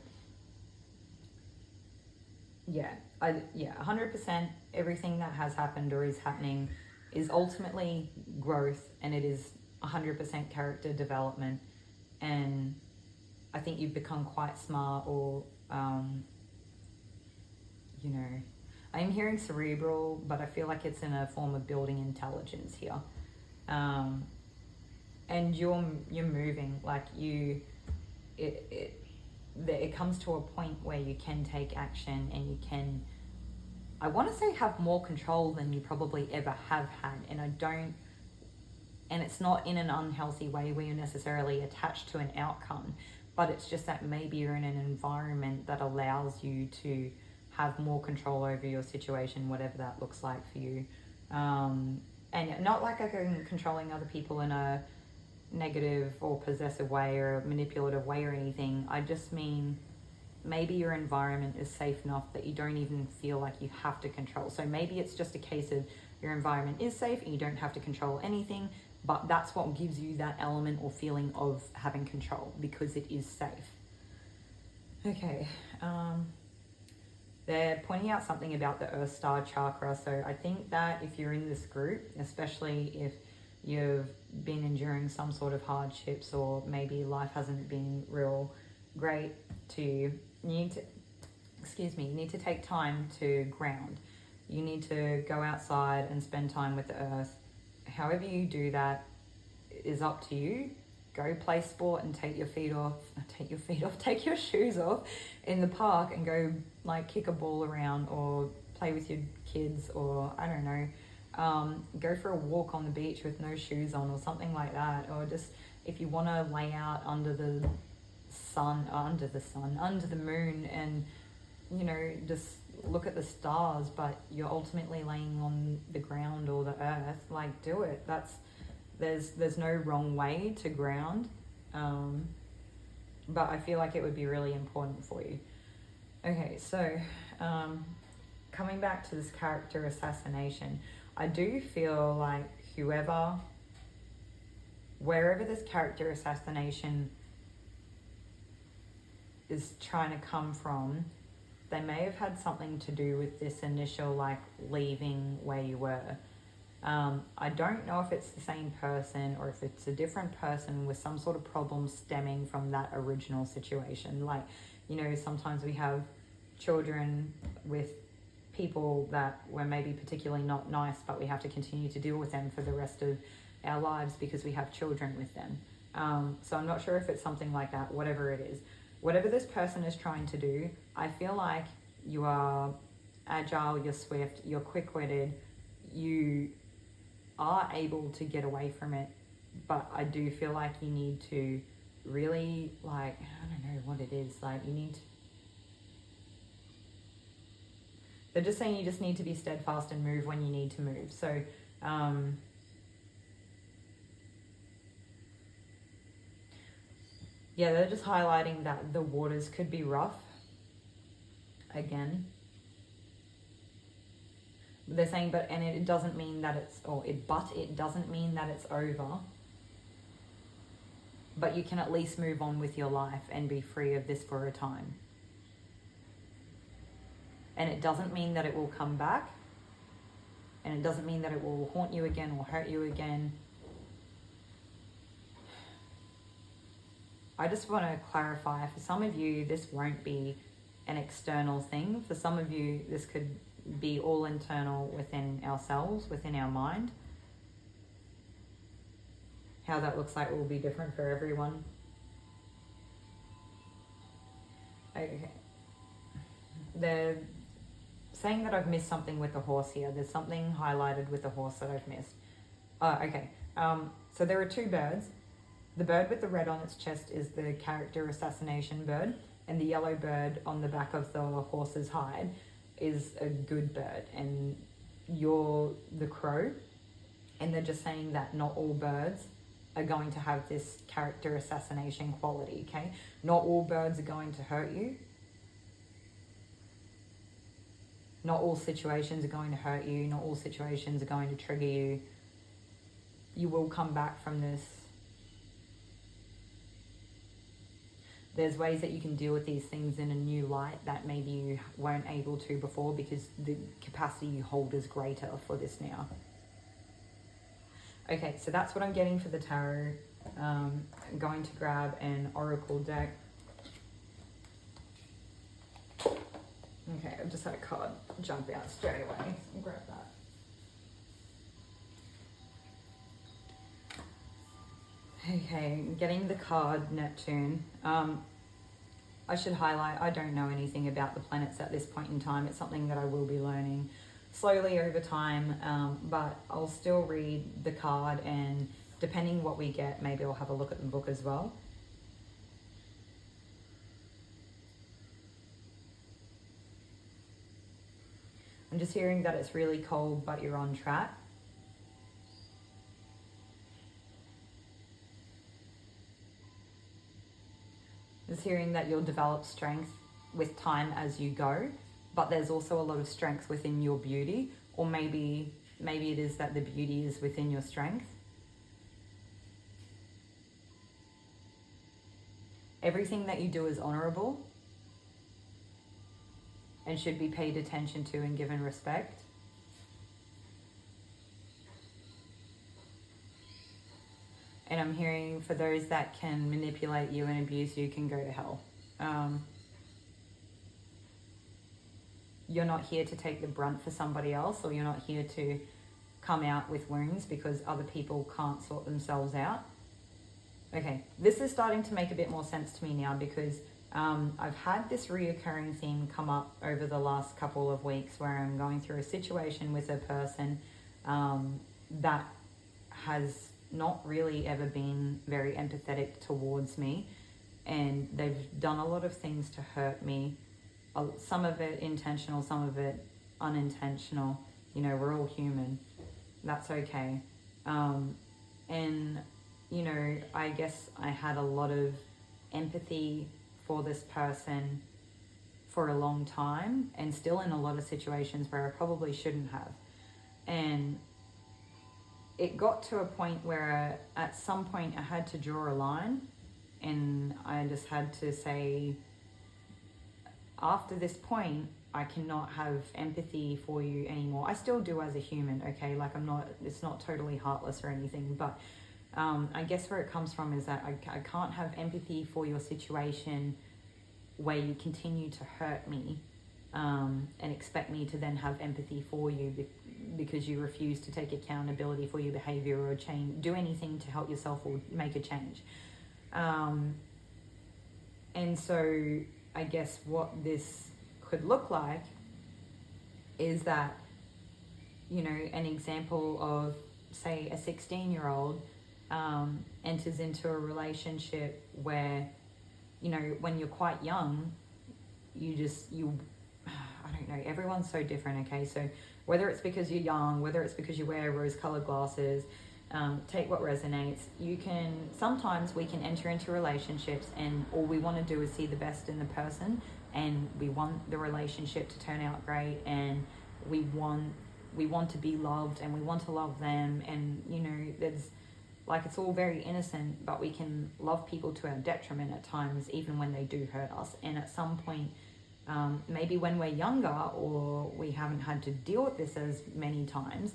yeah, 100% everything that has happened or is happening is ultimately growth, and it is 100% character development. And I think you've become quite smart, or you know, I'm hearing cerebral, but I feel like it's in a form of building intelligence here. And you're moving, like it comes to a point where you can take action, and you can, I want to say, have more control than you probably ever have had. And it's not in an unhealthy way where you're necessarily attached to an outcome, but it's just that maybe you're in an environment that allows you to have more control over your situation, whatever that looks like for you. And not like I'm controlling other people in a negative or possessive way or a manipulative way or anything. I just mean maybe your environment is safe enough that you don't even feel like you have to control. So maybe it's just a case of your environment is safe and you don't have to control anything, but that's what gives you that element or feeling of having control, because it is safe. Okay, they're pointing out something about the Earth Star chakra. So I think that if you're in this group, especially if you've been enduring some sort of hardships, or maybe life hasn't been real great to you, you need to take time to ground. You need to go outside and spend time with the earth. However you do that is up to you. Go play sport and take your shoes off in the park and go like kick a ball around, or play with your kids, or I don't know, go for a walk on the beach with no shoes on or something like that. Or just, if you want to lay out under the moon and, you know, just look at the stars, but you're ultimately laying on the ground or the earth, like, do it. There's no wrong way to ground, but I feel like it would be really important for you. Okay, so coming back to this character assassination, I do feel like wherever this character assassination is trying to come from, they may have had something to do with this initial, like, leaving where you were. I don't know if it's the same person or if it's a different person with some sort of problem stemming from that original situation. Like, you know, sometimes we have children with people that were maybe particularly not nice, but we have to continue to deal with them for the rest of our lives because we have children with them. So I'm not sure if it's something like that, whatever it is. Whatever this person is trying to do, I feel like you are agile, you're swift, you're quick-witted, you are able to get away from it, but I do feel like you need to really, like, I don't know what it is, like, you need to, they're just saying you just need to be steadfast and move when you need to move. So yeah, they're just highlighting that the waters could be rough again. They're saying, but it doesn't mean that it doesn't mean that it's over. But you can at least move on with your life and be free of this for a time. And it doesn't mean that it will come back. And it doesn't mean that it will haunt you again or hurt you again. I just want to clarify, for some of you, this won't be an external thing. For some of you, this could be all internal within ourselves, within our mind. How that looks like will be different for everyone. Okay. They're saying that I've missed something with the horse here. There's something highlighted with the horse that I've missed. Oh, okay. So there are two birds. The bird with the red on its chest is the character assassination bird, and the yellow bird on the back of the horse's hide is a good bird, and you're the crow. And they're just saying that not all birds are going to have this character assassination quality, okay? Not all birds are going to hurt you. Not all situations are going to hurt you. Not all situations are going to trigger you. You will come back from this. There's ways that you can deal with these things in a new light that maybe you weren't able to before, because the capacity you hold is greater for this now. Okay, so that's what I'm getting for the tarot. I'm going to grab an oracle deck. Okay, I've just had a card jump out straight away. I'll grab that. Okay, getting the card Neptune. I should highlight, I don't know anything about the planets at this point in time. It's something that I will be learning slowly over time, but I'll still read the card, and depending what we get, maybe I'll have a look at the book as well. I'm just hearing that it's really cold, but you're on track. Just hearing that you'll develop strength with time as you go, but there's also a lot of strength within your beauty, or maybe it is that the beauty is within your strength. Everything that you do is honorable and should be paid attention to and given respect. And I'm hearing for those that can manipulate you and abuse you can go to hell. You're not here to take the brunt for somebody else, or you're not here to come out with wounds because other people can't sort themselves out. Okay, this is starting to make a bit more sense to me now, because I've had this reoccurring theme come up over the last couple of weeks where I'm going through a situation with a person that has not really ever been very empathetic towards me, and they've done a lot of things to hurt me. Some of it intentional, some of it unintentional. You know, we're all human. That's okay. And, you know, I guess I had a lot of empathy for this person for a long time, and still in a lot of situations where I probably shouldn't have. And it got to a point where at some point I had to draw a line, and I just had to say, after this point, I cannot have empathy for you anymore. I still do as a human, okay? Like it's not totally heartless or anything, but I guess where it comes from is that I can't have empathy for your situation where you continue to hurt me and expect me to then have empathy for you because you refuse to take accountability for your behavior or do anything to help yourself or make a change. And so I guess what this could look like is that, you know, an example of, say, a 16-year-old enters into a relationship where, you know, when you're quite young, I don't know, everyone's so different, okay? So whether it's because you're young, whether it's because you wear rose-colored glasses, take what resonates. Sometimes we can enter into relationships and all we want to do is see the best in the person, and we want the relationship to turn out great, and we want to be loved, and we want to love them, and, you know, it's all very innocent, but we can love people to our detriment at times, even when they do hurt us. And at some point, maybe when we're younger, or we haven't had to deal with this as many times,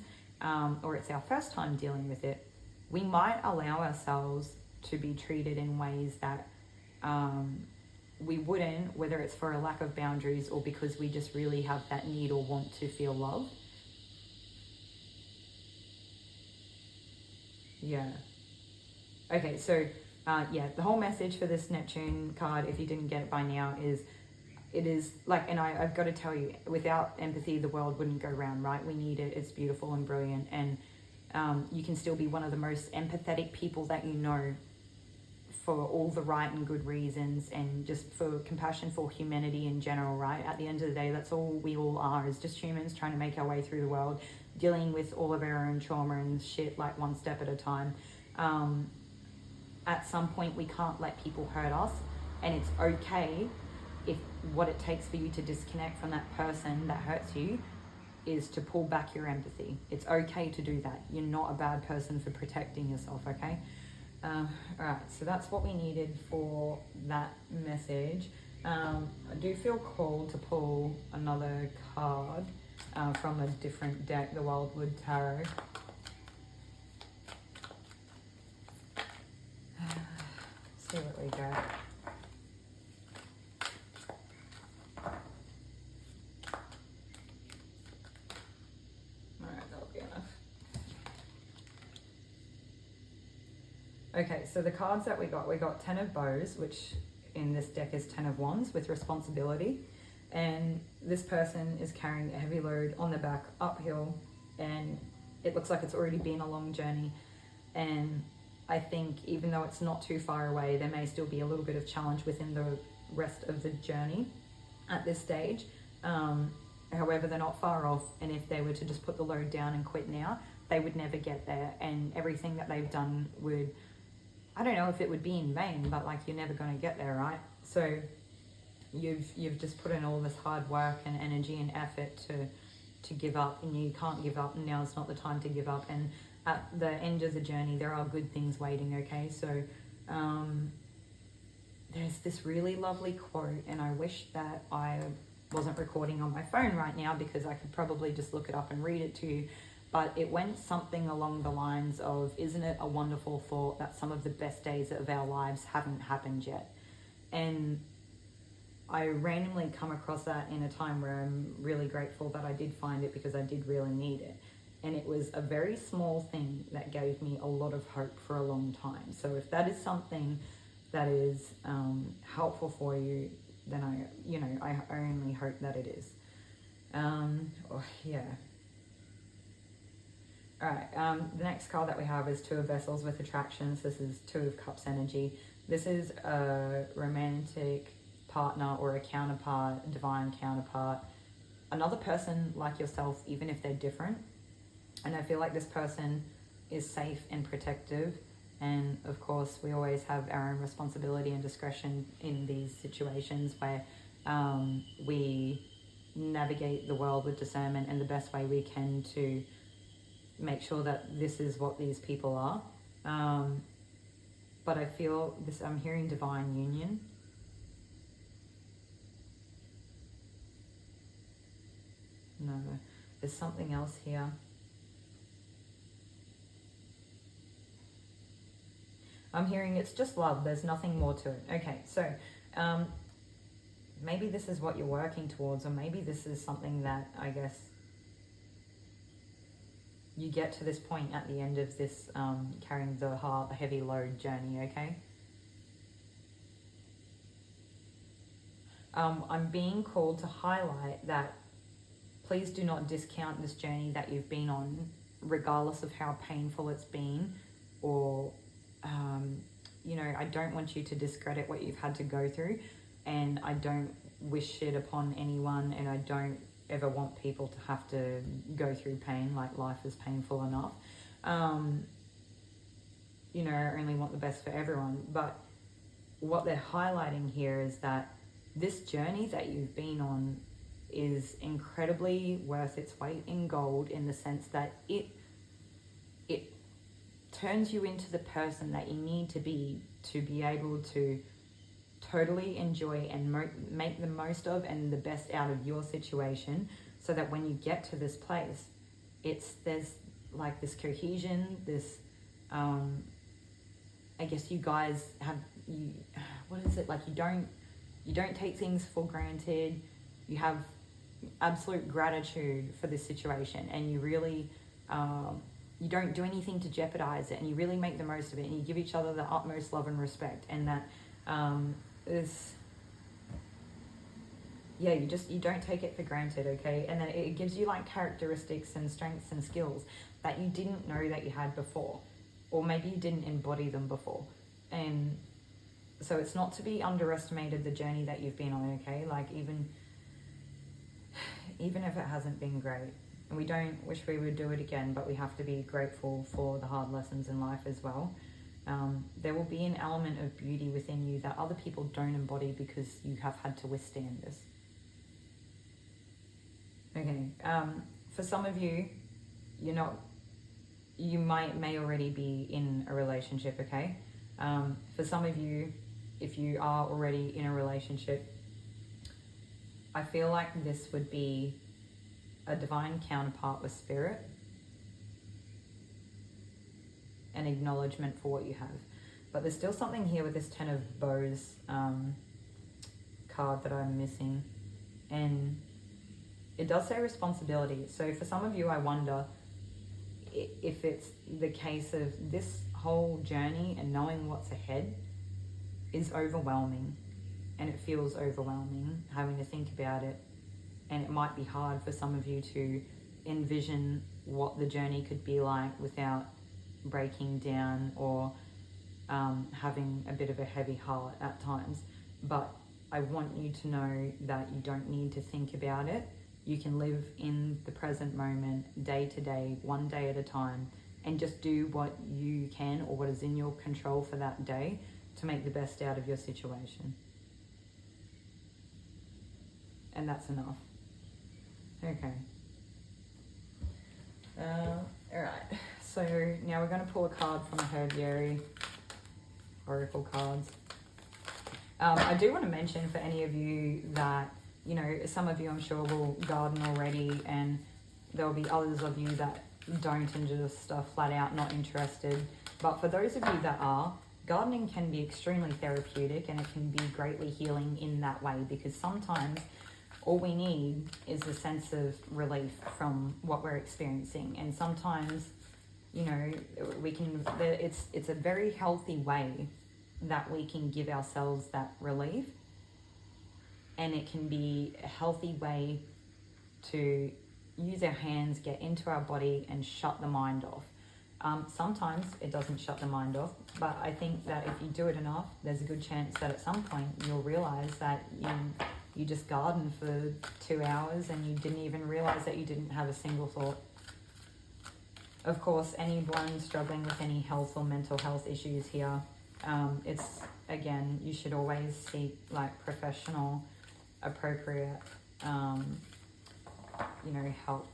or it's our first time dealing with it, we might allow ourselves to be treated in ways that we wouldn't, whether it's for a lack of boundaries or because we just really have that need or want to feel loved. Yeah. Okay, so the whole message for this Neptune card, if you didn't get it by now, is it is like, and I've got to tell you, without empathy, the world wouldn't go round, right? We need it. It's beautiful and brilliant. And you can still be one of the most empathetic people that you know for all the right and good reasons, and just for compassion for humanity in general, right? At the end of the day, that's all we all are, is just humans trying to make our way through the world, dealing with all of our own trauma and shit, like one step at a time. At some point, we can't let people hurt us, and it's okay if what it takes for you to disconnect from that person that hurts you is to pull back your empathy. It's okay to do that. You're not a bad person for protecting yourself, okay? All right, so that's what we needed for that message. I do feel called to pull another card from a different deck, the Wildwood Tarot. See what we got. Okay, so the cards that we got 10 of Bows, which in this deck is 10 of Wands with responsibility. And this person is carrying a heavy load on their back uphill, and it looks like it's already been a long journey. And I think even though it's not too far away, there may still be a little bit of challenge within the rest of the journey at this stage. However, they're not far off, and if they were to just put the load down and quit now, they would never get there, and everything that they've done would, I don't know if it would be in vain, but like, you're never going to get there, right? So you've just put in all this hard work and energy and effort to give up, and you can't give up, and now it's not the time to give up. And at the end of the journey, there are good things waiting, okay? So there's this really lovely quote, and I wish that I wasn't recording on my phone right now, because I could probably just look it up and read it to you. But it went something along the lines of, isn't it a wonderful thought that some of the best days of our lives haven't happened yet? And I randomly come across that in a time where I'm really grateful that I did find it, because I did really need it. And it was a very small thing that gave me a lot of hope for a long time. So if that is something that is helpful for you, then I only hope that it is. Yeah. All right, the next card that we have is Two of Vessels with attractions. This is Two of Cups energy. This is a romantic partner or a counterpart, divine counterpart, another person like yourself, even if they're different. And I feel like this person is safe and protective. And of course, we always have our own responsibility and discretion in these situations where we navigate the world with discernment and the best way we can to make sure that this is what these people are. But I feel this, I'm hearing divine union. No, there's something else here. I'm hearing it's just love. There's nothing more to it. Okay, so maybe this is what you're working towards, or maybe this is something that, I guess, you get to this point at the end of this carrying the heavy load journey, okay? I'm being called to highlight that please do not discount this journey that you've been on, regardless of how painful it's been, or, I don't want you to discredit what you've had to go through, and I don't wish it upon anyone, and I don't ever want people to have to go through pain. Like, life is painful enough. I only want the best for everyone. But what they're highlighting here is that this journey that you've been on is incredibly worth its weight in gold, in the sense that it turns you into the person that you need to be able to totally enjoy and make the most of and the best out of your situation, so that when you get to this place, there's like this cohesion, this I guess you guys have, what is it, like, you don't take things for granted. You have absolute gratitude for this situation, and you really you don't do anything to jeopardize it, and you really make the most of it, and you give each other the utmost love and respect. And that you don't take it for granted, okay? And then it gives you like characteristics and strengths and skills that you didn't know that you had before, or maybe you didn't embody them before. And so it's not to be underestimated, the journey that you've been on, okay? Like, even if it hasn't been great, and we don't wish we would do it again, but we have to be grateful for the hard lessons in life as well. There will be an element of beauty within you that other people don't embody, because you have had to withstand this. Okay, for some of you, you may already be in a relationship, okay? For some of you, if you are already in a relationship, I feel like this would be a divine counterpart with spirit, an acknowledgement for what you have. But there's still something here with this 10 of Bows card that I'm missing, and it does say responsibility. So for some of you, I wonder if it's the case of this whole journey and knowing what's ahead is overwhelming, and it feels overwhelming having to think about it, and it might be hard for some of you to envision what the journey could be like without breaking down or having a bit of a heavy heart at times. But I want you to know that you don't need to think about it. You can live in the present moment, day to day, one day at a time, and just do what you can or what is in your control for that day to make the best out of your situation. And that's enough. Okay. Alright, so now we're going to pull a card from the Herbiary Oracle cards. I do want to mention for any of you that, you know, some of you I'm sure will garden already, and there'll be others of you that don't and just flat out not interested. But for those of you that are, gardening can be extremely therapeutic, and it can be greatly healing in that way, because sometimes all we need is a sense of relief from what we're experiencing. And sometimes, you know, we can, it's a very healthy way that we can give ourselves that relief, and it can be a healthy way to use our hands, get into our body and shut the mind off. Sometimes it doesn't shut the mind off, but I think that if you do it enough, there's a good chance that at some point you'll realize that you just gardened for 2 hours and you didn't even realize that you didn't have a single thought. Of course, anyone struggling with any health or mental health issues here, it's, again, you should always seek like professional, appropriate, you know, help.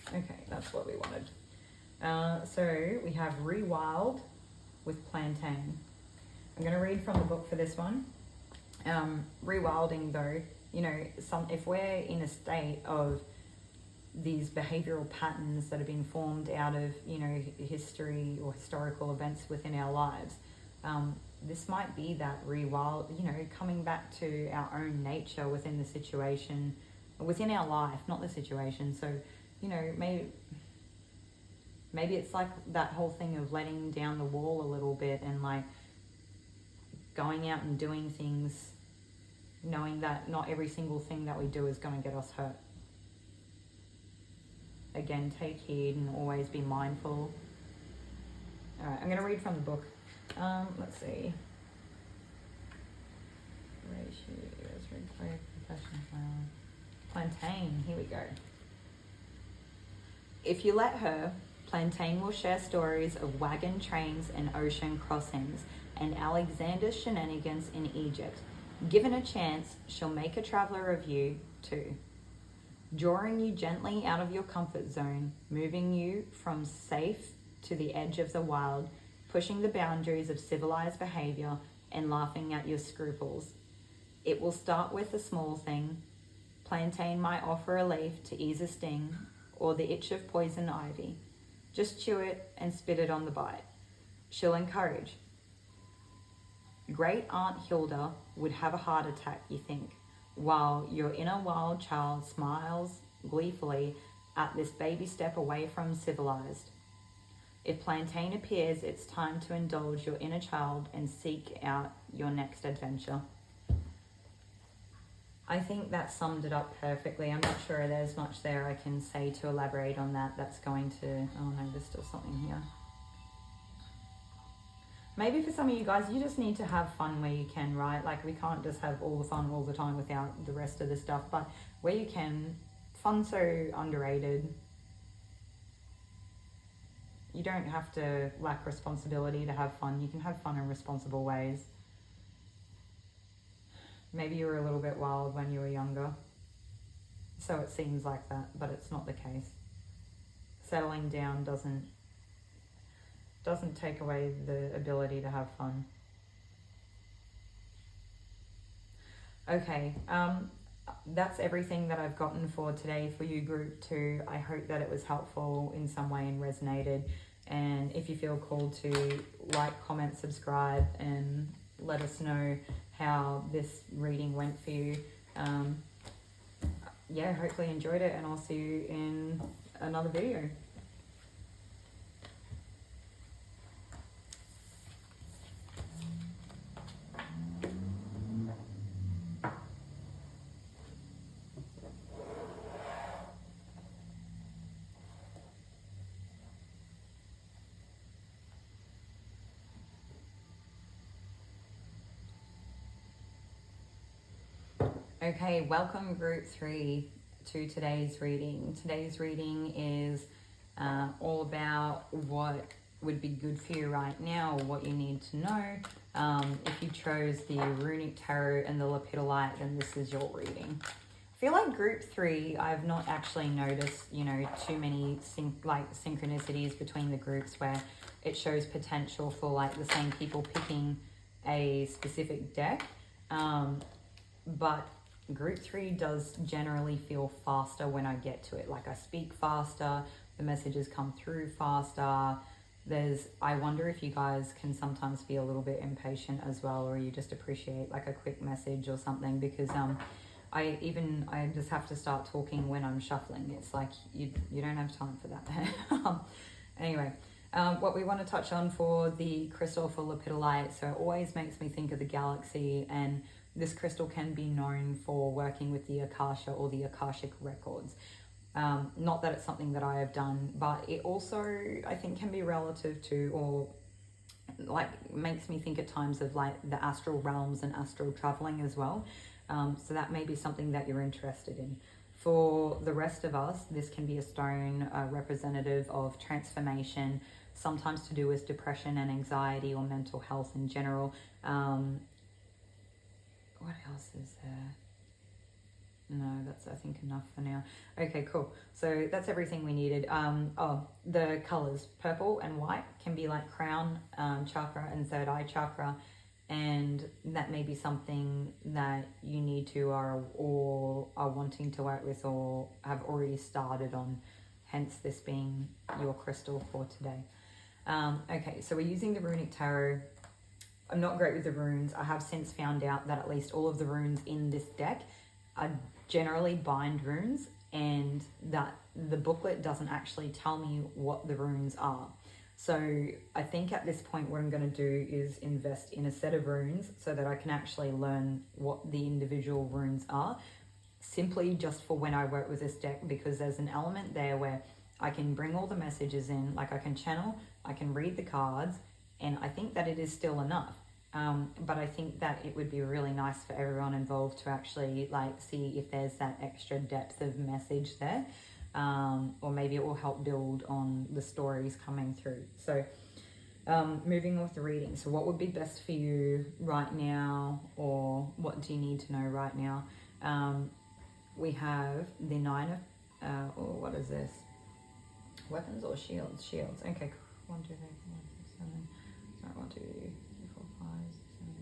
Okay, that's what we wanted. So we have Rewild with Plantain. I'm going to read from the book for this one. Rewilding, though, you know, if we're in a state of these behavioral patterns that have been formed out of, you know, history or historical events within our lives, this might be that rewild, you know, coming back to our own nature within the situation, within our life, not the situation. So, you know, maybe it's like that whole thing of letting down the wall a little bit and like going out and doing things, knowing that not every single thing that we do is going to get us hurt. Again, take heed and always be mindful. All right, I'm going to read from the book. Let's see. Plantain, here we go. If you let her, Plantain will share stories of wagon trains and ocean crossings and Alexander's shenanigans in Egypt. Given a chance, she'll make a traveler of you too, drawing you gently out of your comfort zone, moving you from safe to the edge of the wild, pushing the boundaries of civilized behavior and laughing at your scruples. It will start with a small thing. Plantain might offer a leaf to ease a sting or the itch of poison ivy. Just chew it and spit it on the bite. She'll encourage. Great Aunt Hilda would have a heart attack, you think, while your inner wild child smiles gleefully at this baby step away from civilized. If Plantain appears, it's time to indulge your inner child and seek out your next adventure. I think that summed it up perfectly. I'm not sure there's much there I can say to elaborate on that. That's going to... Oh no, there's still something here. Maybe for some of you guys, you just need to have fun where you can, right? Like, we can't just have all the fun all the time without the rest of the stuff. But where you can, fun's so underrated. You don't have to lack responsibility to have fun. You can have fun in responsible ways. Maybe you were a little bit wild when you were younger, so it seems like that, but it's not the case. Settling down doesn't take away the ability to have fun. Okay, that's everything that I've gotten for today for you, Group 2. I hope that it was helpful in some way and resonated. And if you feel called to like, comment, subscribe, and let us know how this reading went for you. Yeah, hopefully you enjoyed it, and I'll see you in another video. Okay, welcome group 3 to today's reading. Today's reading is all about what would be good for you right now, or what you need to know. If you chose the Runic Tarot and the Lepidolite, then this is your reading. I feel like group 3, I've not actually noticed, you know, too many synchronicities between the groups where it shows potential for like the same people picking a specific deck. But group 3 does generally feel faster when I get to it. Like I speak faster, the messages come through faster. I wonder if you guys can sometimes be a little bit impatient as well, or you just appreciate like a quick message or something, because I just have to start talking when I'm shuffling. It's like you don't have time for that. Anyway, what we want to touch on for the crystal for Lepidolite, so it always makes me think of the galaxy, and this crystal can be known for working with the Akasha or the Akashic records. Not that it's something that I have done, but it also, I think, can be relative to, or like makes me think at times of like the astral realms and astral traveling as well. So that may be something that you're interested in. For the rest of us, this can be a stone representative of transformation, sometimes to do with depression and anxiety or mental health in general. What else is there? No, that's, I think, enough for now. Okay, cool. So that's everything we needed. The colors, purple and white, can be like crown chakra and third eye chakra. And that may be something that you need to or are wanting to work with, or have already started on, hence this being your crystal for today. Okay, so we're using the Runic Tarot. I'm not great with the runes. I have since found out that at least all of the runes in this deck are generally bind runes, and that the booklet doesn't actually tell me what the runes are. So I think at this point what I'm going to do is invest in a set of runes so that I can actually learn what the individual runes are, simply just for when I work with this deck, because there's an element there where I can bring all the messages in, like I can channel, I can read the cards, and I think that it is still enough. But I think that it would be really nice for everyone involved to actually like see if there's that extra depth of message there. Or maybe it will help build on the stories coming through. So moving on with the reading. So what would be best for you right now, or what do you need to know right now? We have the 9 of, what is this? Weapons or shields? Shields. Okay, 1, 2, 3, 4, 5, 6, 7. Sorry, 1, 2, 3, 4, 5, 6, 7,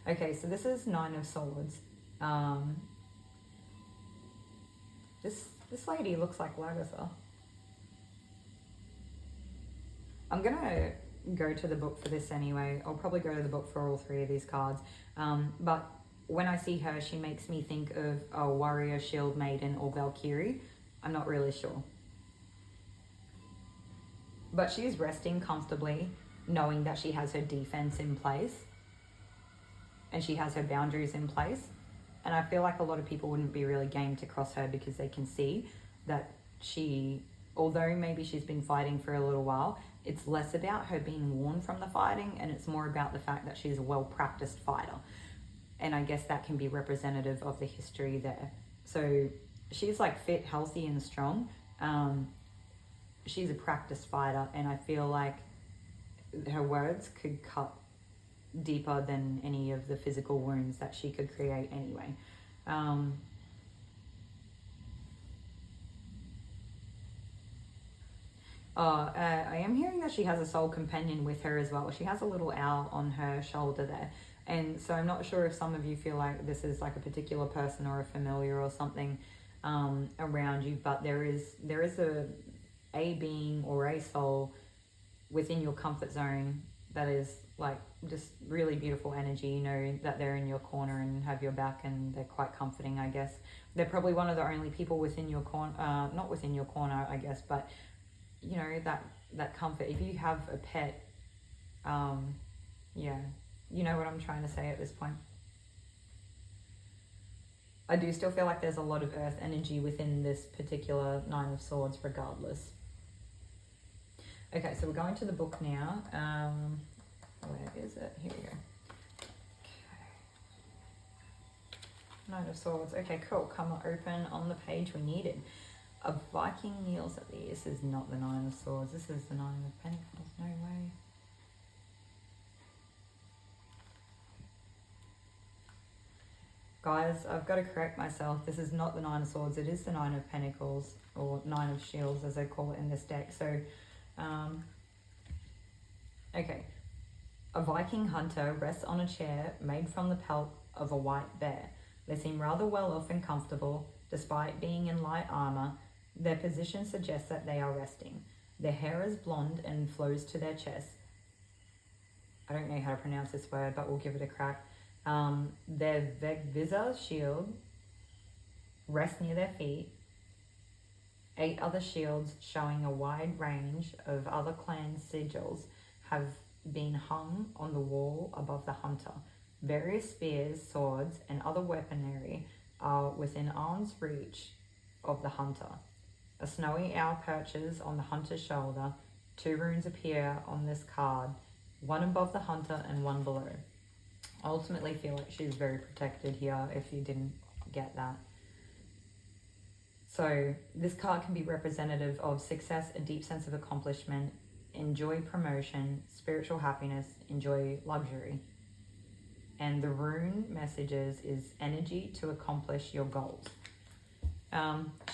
8, 9. Okay, so this is 9 of Swords. This lady looks like Lagatha. I'm gonna go to the book for this anyway. I'll probably go to the book for all 3 of these cards. But when I see her, she makes me think of a warrior, shield maiden, or Valkyrie. I'm not really sure. But she is resting comfortably, knowing that she has her defense in place and she has her boundaries in place. And I feel like a lot of people wouldn't be really game to cross her, because they can see that she, although maybe she's been fighting for a little while, it's less about her being worn from the fighting, and it's more about the fact that she's a well-practiced fighter. And I guess that can be representative of the history there. So she's like fit, healthy, and strong. She's a practiced fighter, and I feel like her words could cut deeper than any of the physical wounds that she could create anyway. I am hearing that she has a soul companion with her as well. She has a little owl on her shoulder there. And so I'm not sure if some of you feel like this is like a particular person or a familiar or something around you, but there is a being or a soul within your comfort zone that is like just really beautiful energy. You know that they're in your corner and have your back, and they're quite comforting, I guess. They're probably one of the only people within your corner, not within your corner, I guess, but you know, that comfort. If you have a pet, yeah, you know what I'm trying to say at this point. I do still feel like there's a lot of earth energy within this particular 9 of Swords regardless. Okay, so we're going to the book now. Where is it? Here we go. Nine of Swords. Okay, cool. Come open on the page we needed. A Viking kneels at the... This is not the Nine of Swords. This is the Nine of Pentacles. No way. Guys, I've got to correct myself. This is not the Nine of Swords. It is the Nine of Pentacles, or Nine of Shields, as they call it in this deck. So, okay. A Viking hunter rests on a chair made from the pelt of a white bear. They seem rather well off and comfortable, despite being in light armor. Their position suggests that they are resting. Their hair is blonde and flows to their chest. I don't know how to pronounce this word, but we'll give it a crack. Their Vegvisa shield rests near their feet. 8 other shields showing a wide range of other clan sigils have been hung on the wall above the hunter. Various spears, swords, and other weaponry are within arm's reach of the hunter. A snowy owl perches on the hunter's shoulder. 2 runes appear on this card, one above the hunter and one below. I ultimately feel like she's very protected here, if you didn't get that. So this card can be representative of success, a deep sense of accomplishment, enjoy promotion, spiritual happiness, enjoy luxury. And the rune messages is energy to accomplish your goals.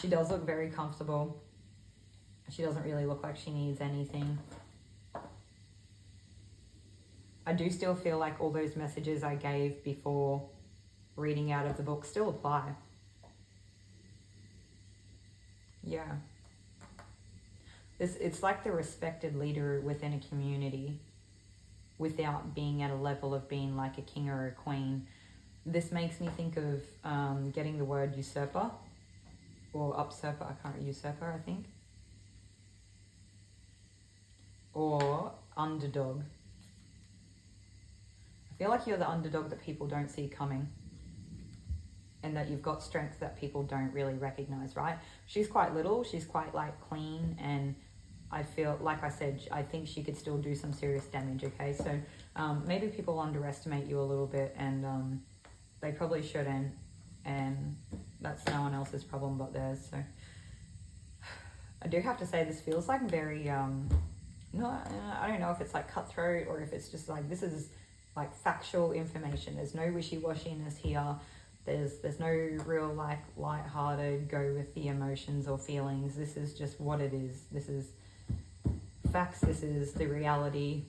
She does look very comfortable. She doesn't really look like she needs anything. I do still feel like all those messages I gave before reading out of the book still apply. Yeah. It's like the respected leader within a community without being at a level of being like a king or a queen. This makes me think of getting the word usurper or upsurper. Usurper, I think. Or underdog. I feel like you're the underdog that people don't see coming, and that you've got strength that people don't really recognize, right? She's quite little, she's quite like clean, and I feel, like I said, I think she could still do some serious damage, okay? So maybe people underestimate you a little bit, and they probably shouldn't, and that's no one else's problem but theirs. So I do have to say, this feels like very, no, I don't know if it's like cutthroat or if it's just like, this is like factual information. There's no wishy-washiness here. There's no real like light-hearted go with the emotions or feelings. This is just what it is. This is facts. This is the reality.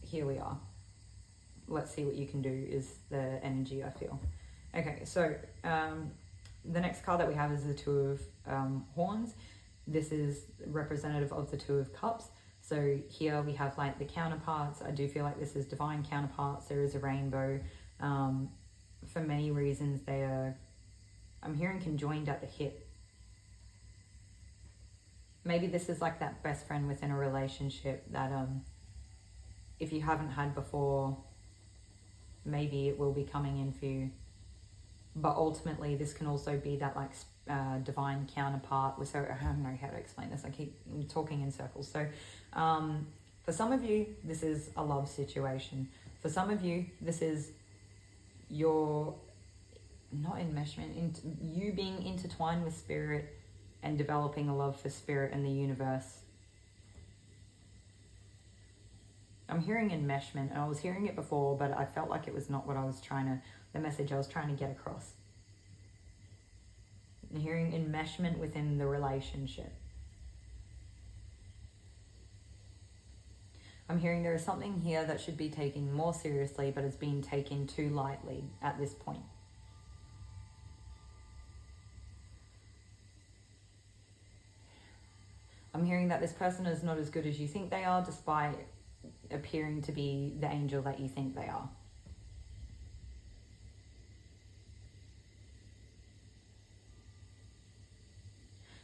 Here we are. Let's see what you can do is the energy I feel. Okay, so the next card that we have is the Two of Horns. This is representative of the Two of Cups. So here we have like the counterparts. I do feel like this is divine counterparts. There is a rainbow. For many reasons, they are, I'm hearing, conjoined at the hip. Maybe this is like that best friend within a relationship that if you haven't had before, maybe it will be coming in for you. But ultimately, this can also be that like divine counterpart. So I don't know how to explain this. I keep talking in circles. So for some of you, this is a love situation. For some of you, this is your, not enmeshment, you being intertwined with spirit and developing a love for spirit and the universe. I'm hearing enmeshment, and I was hearing it before, but I felt like it was not what I was the message I was trying to get across. I'm hearing enmeshment within the relationship. I'm hearing there is something here that should be taken more seriously, but it's being taken too lightly at this point. I'm hearing that this person is not as good as you think they are, despite appearing to be the angel that you think they are.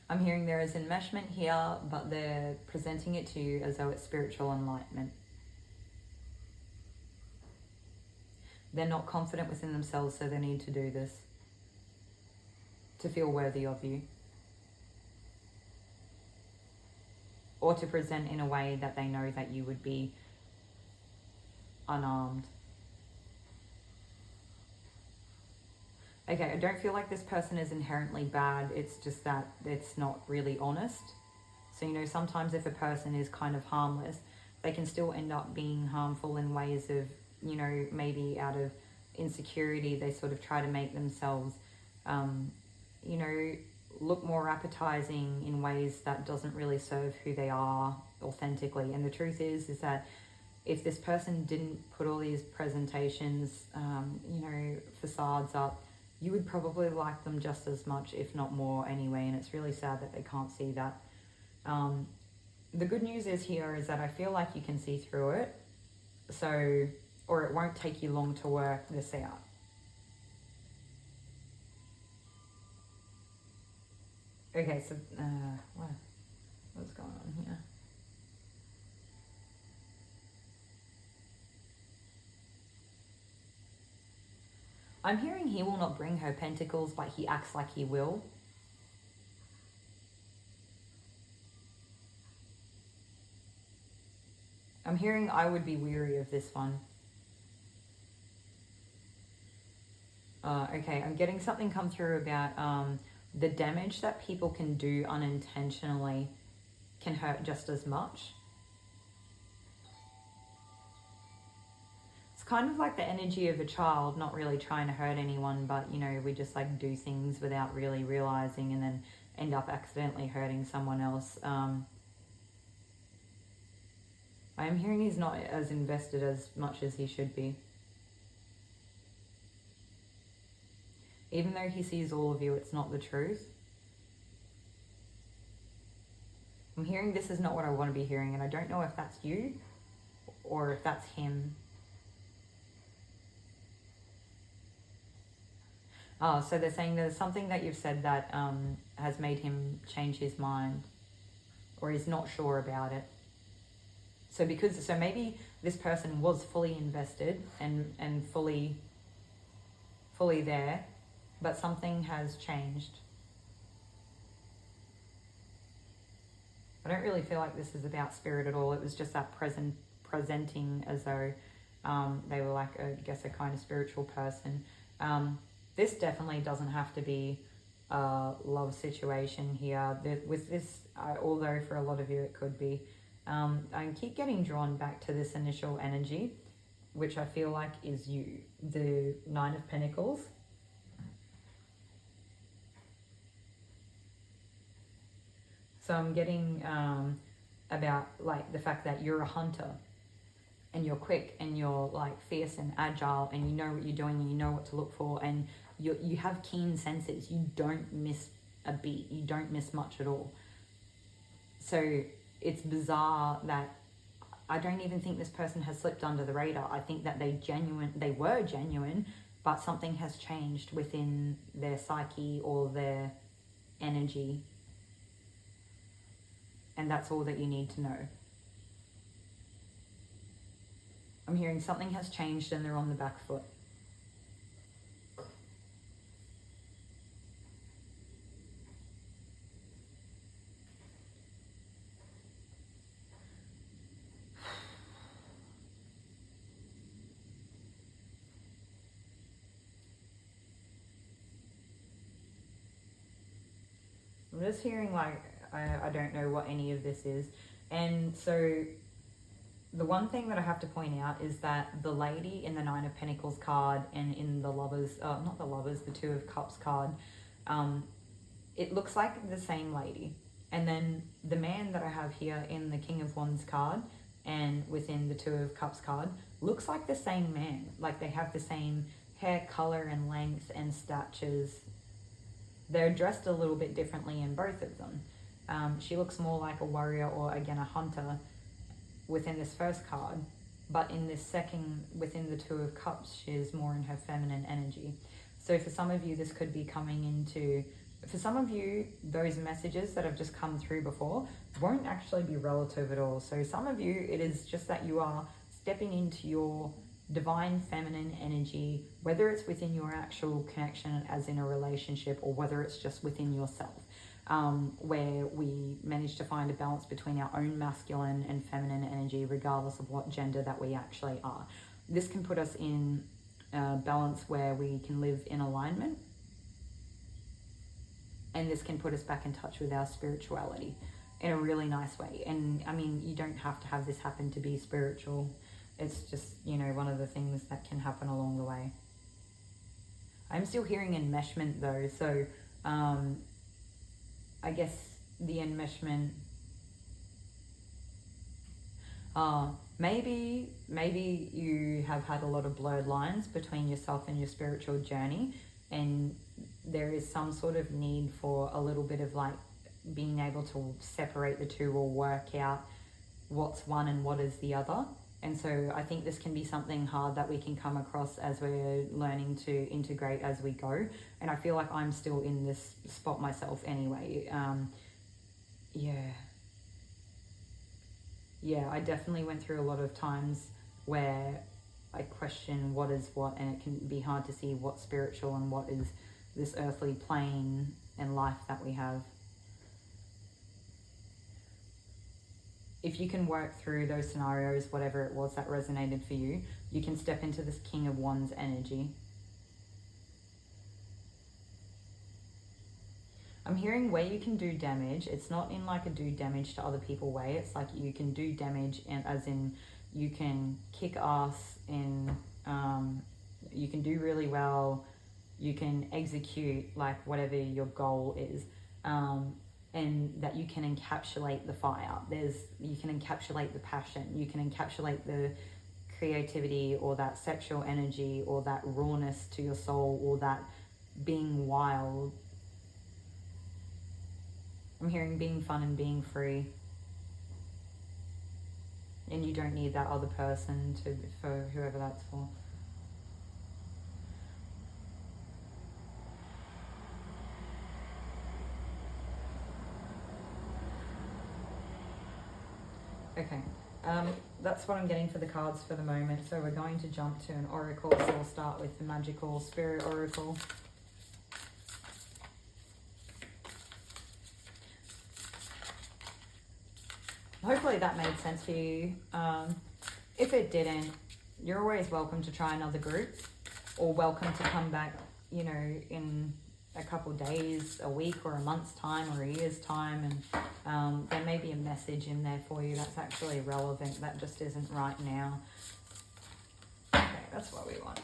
I'm hearing there is enmeshment here, but they're presenting it to you as though it's spiritual enlightenment. They're not confident within themselves, so they need to do this to feel worthy of you. Or to present in a way that they know that you would be unarmed. Okay, I don't feel like this person is inherently bad. It's just that it's not really honest. So, you know, sometimes if a person is kind of harmless, they can still end up being harmful in ways of, you know, maybe out of insecurity, they sort of try to make themselves, you know, look more appetizing in ways that doesn't really serve who they are authentically. And the truth is that if this person didn't put all these presentations, you know, facades up, you would probably like them just as much, if not more anyway. And it's really sad that they can't see that. The good news is that I feel like you can see through it. So, or it won't take you long to work this out. Okay, so, what's going on here? I'm hearing he will not bring her pentacles, but he acts like he will. I'm hearing I would be weary of this one. Okay, I'm getting something come through about the damage that people can do unintentionally can hurt just as much. It's kind of like the energy of a child not really trying to hurt anyone, but, you know, we just like do things without really realizing and then end up accidentally hurting someone else. I am hearing he's not as invested as much as he should be. Even though he sees all of you, it's not the truth. I'm hearing this is not what I want to be hearing, and I don't know if that's you or if that's him. Oh, so they're saying there's something that you've said that has made him change his mind, or he's not sure about it. So maybe this person was fully invested and fully there, but something has changed. I don't really feel like this is about spirit at all. It was just that presenting as though they were like, I guess, a kind of spiritual person. This definitely doesn't have to be a love situation here. With this, although for a lot of you it could be, I keep getting drawn back to this initial energy, which I feel like is you, the Nine of Pentacles. So I'm getting about like the fact that you're a hunter and you're quick and you're like fierce and agile and you know what you're doing and you know what to look for and you have keen senses. You don't miss a beat. You don't miss much at all. So it's bizarre that I don't even think this person has slipped under the radar. I think that they were genuine, but something has changed within their psyche or their energy. And that's all that you need to know. I'm hearing something has changed and they're on the back foot. I'm just hearing like, I don't know what any of this is. And so the one thing that I have to point out is that the lady in the Nine of Pentacles card and in the the Two of Cups card, it looks like the same lady. And then the man that I have here in the King of Wands card and within the Two of Cups card looks like the same man. Like they have the same hair color and length and statures. They're dressed a little bit differently in both of them. She looks more like a warrior or, again, a hunter within this first card. But in this second, within the Two of Cups, she's more in her feminine energy. So for some of you, this could be coming into... For some of you, those messages that have just come through before won't actually be relative at all. So some of you, it is just that you are stepping into your divine feminine energy, whether it's within your actual connection as in a relationship or whether it's just within yourself, where we manage to find a balance between our own masculine and feminine energy regardless of what gender that we actually are. This can put us in a balance where we can live in alignment And this can put us back in touch with our spirituality in a really nice way. And I mean, you don't have to have this happen to be spiritual. It's just, you know, one of the things that can happen along the way. I'm still hearing enmeshment though. So I guess the enmeshment, maybe you have had a lot of blurred lines between yourself and your spiritual journey, and there is some sort of need for a little bit of like being able to separate the two or work out what's one and what is the other. And so I think this can be something hard that we can come across as we're learning to integrate as we go. And I feel like I'm still in this spot myself anyway. Yeah, I definitely went through a lot of times where I question what is what, and it can be hard to see what's spiritual and what is this earthly plane and life that we have. If you can work through those scenarios, whatever it was that resonated for you, you can step into this King of Wands energy. I'm hearing where you can do damage. It's not in like a do damage to other people way. It's like you can do damage, and as in you can kick ass and you can do really well. You can execute like whatever your goal is. And that you can encapsulate the fire. You can encapsulate the passion. You can encapsulate the creativity or that sexual energy or that rawness to your soul or that being wild. I'm hearing being fun and being free. And you don't need that other person for whoever that's for. Okay, that's what I'm getting for the cards for the moment. So we're going to jump to an oracle. So we'll start with the magical spirit oracle. Hopefully that made sense for you. If it didn't, you're always welcome to try another group, or welcome to come back, you know, in a couple of days, a week, or a month's time, or a year's time, and there may be a message in there for you that's actually relevant, that just isn't right now. Okay, that's what we want.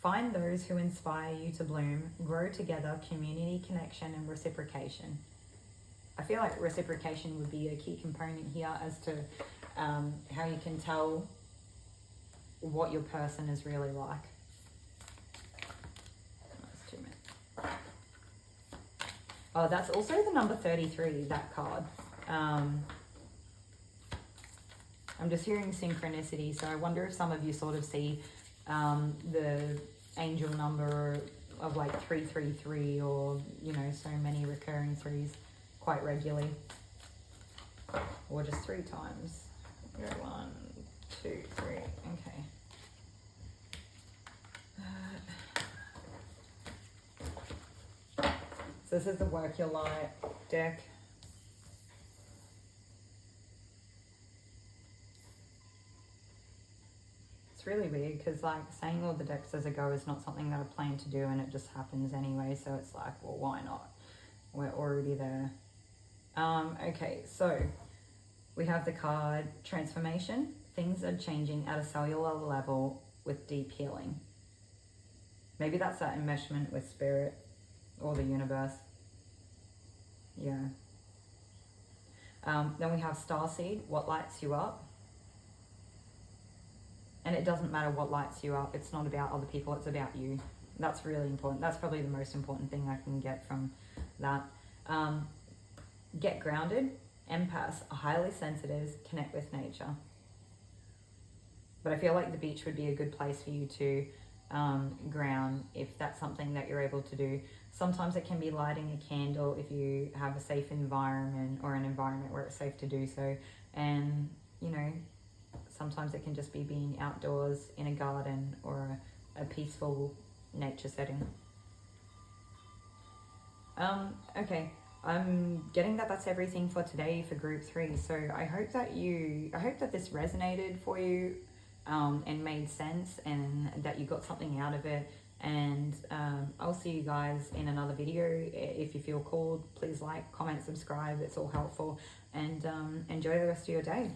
Find those who inspire you to bloom, grow together, community, connection, and reciprocation. I feel like reciprocation would be a key component here as to how you can tell what your person is really like. That's too many. Oh, that's also the number 33, that card. I'm just hearing synchronicity, so I wonder if some of you sort of see the angel number of like 333, or, you know, so many recurring threes quite regularly, or just 3 times. Go 1, 2, 3. Okay. So this is the Work Your Light deck. It's really weird because like saying all the decks as I go is not something that I plan to do, and it just happens anyway. So it's like, well, why not? We're already there. Okay, so we have the card Transformation. Things are changing at a cellular level with deep healing. Maybe that's that enmeshment with spirit or the universe. Yeah. Then we have Starseed, what lights you up. And it doesn't matter what lights you up. It's not about other people, it's about you. That's really important. That's probably the most important thing I can get from that. Get grounded. Empaths are highly sensitive, connect with nature. But I feel like the beach would be a good place for you to ground if that's something that you're able to do. Sometimes it can be lighting a candle if you have a safe environment, or an environment where it's safe to do so. And, you know, sometimes it can just be being outdoors in a garden or a peaceful nature setting. Okay. I'm getting that that's everything for today for group 3. So I hope that this resonated for you and made sense, and that you got something out of it. And I'll see you guys in another video. If you feel called, please like, comment, subscribe. It's all helpful. And enjoy the rest of your day.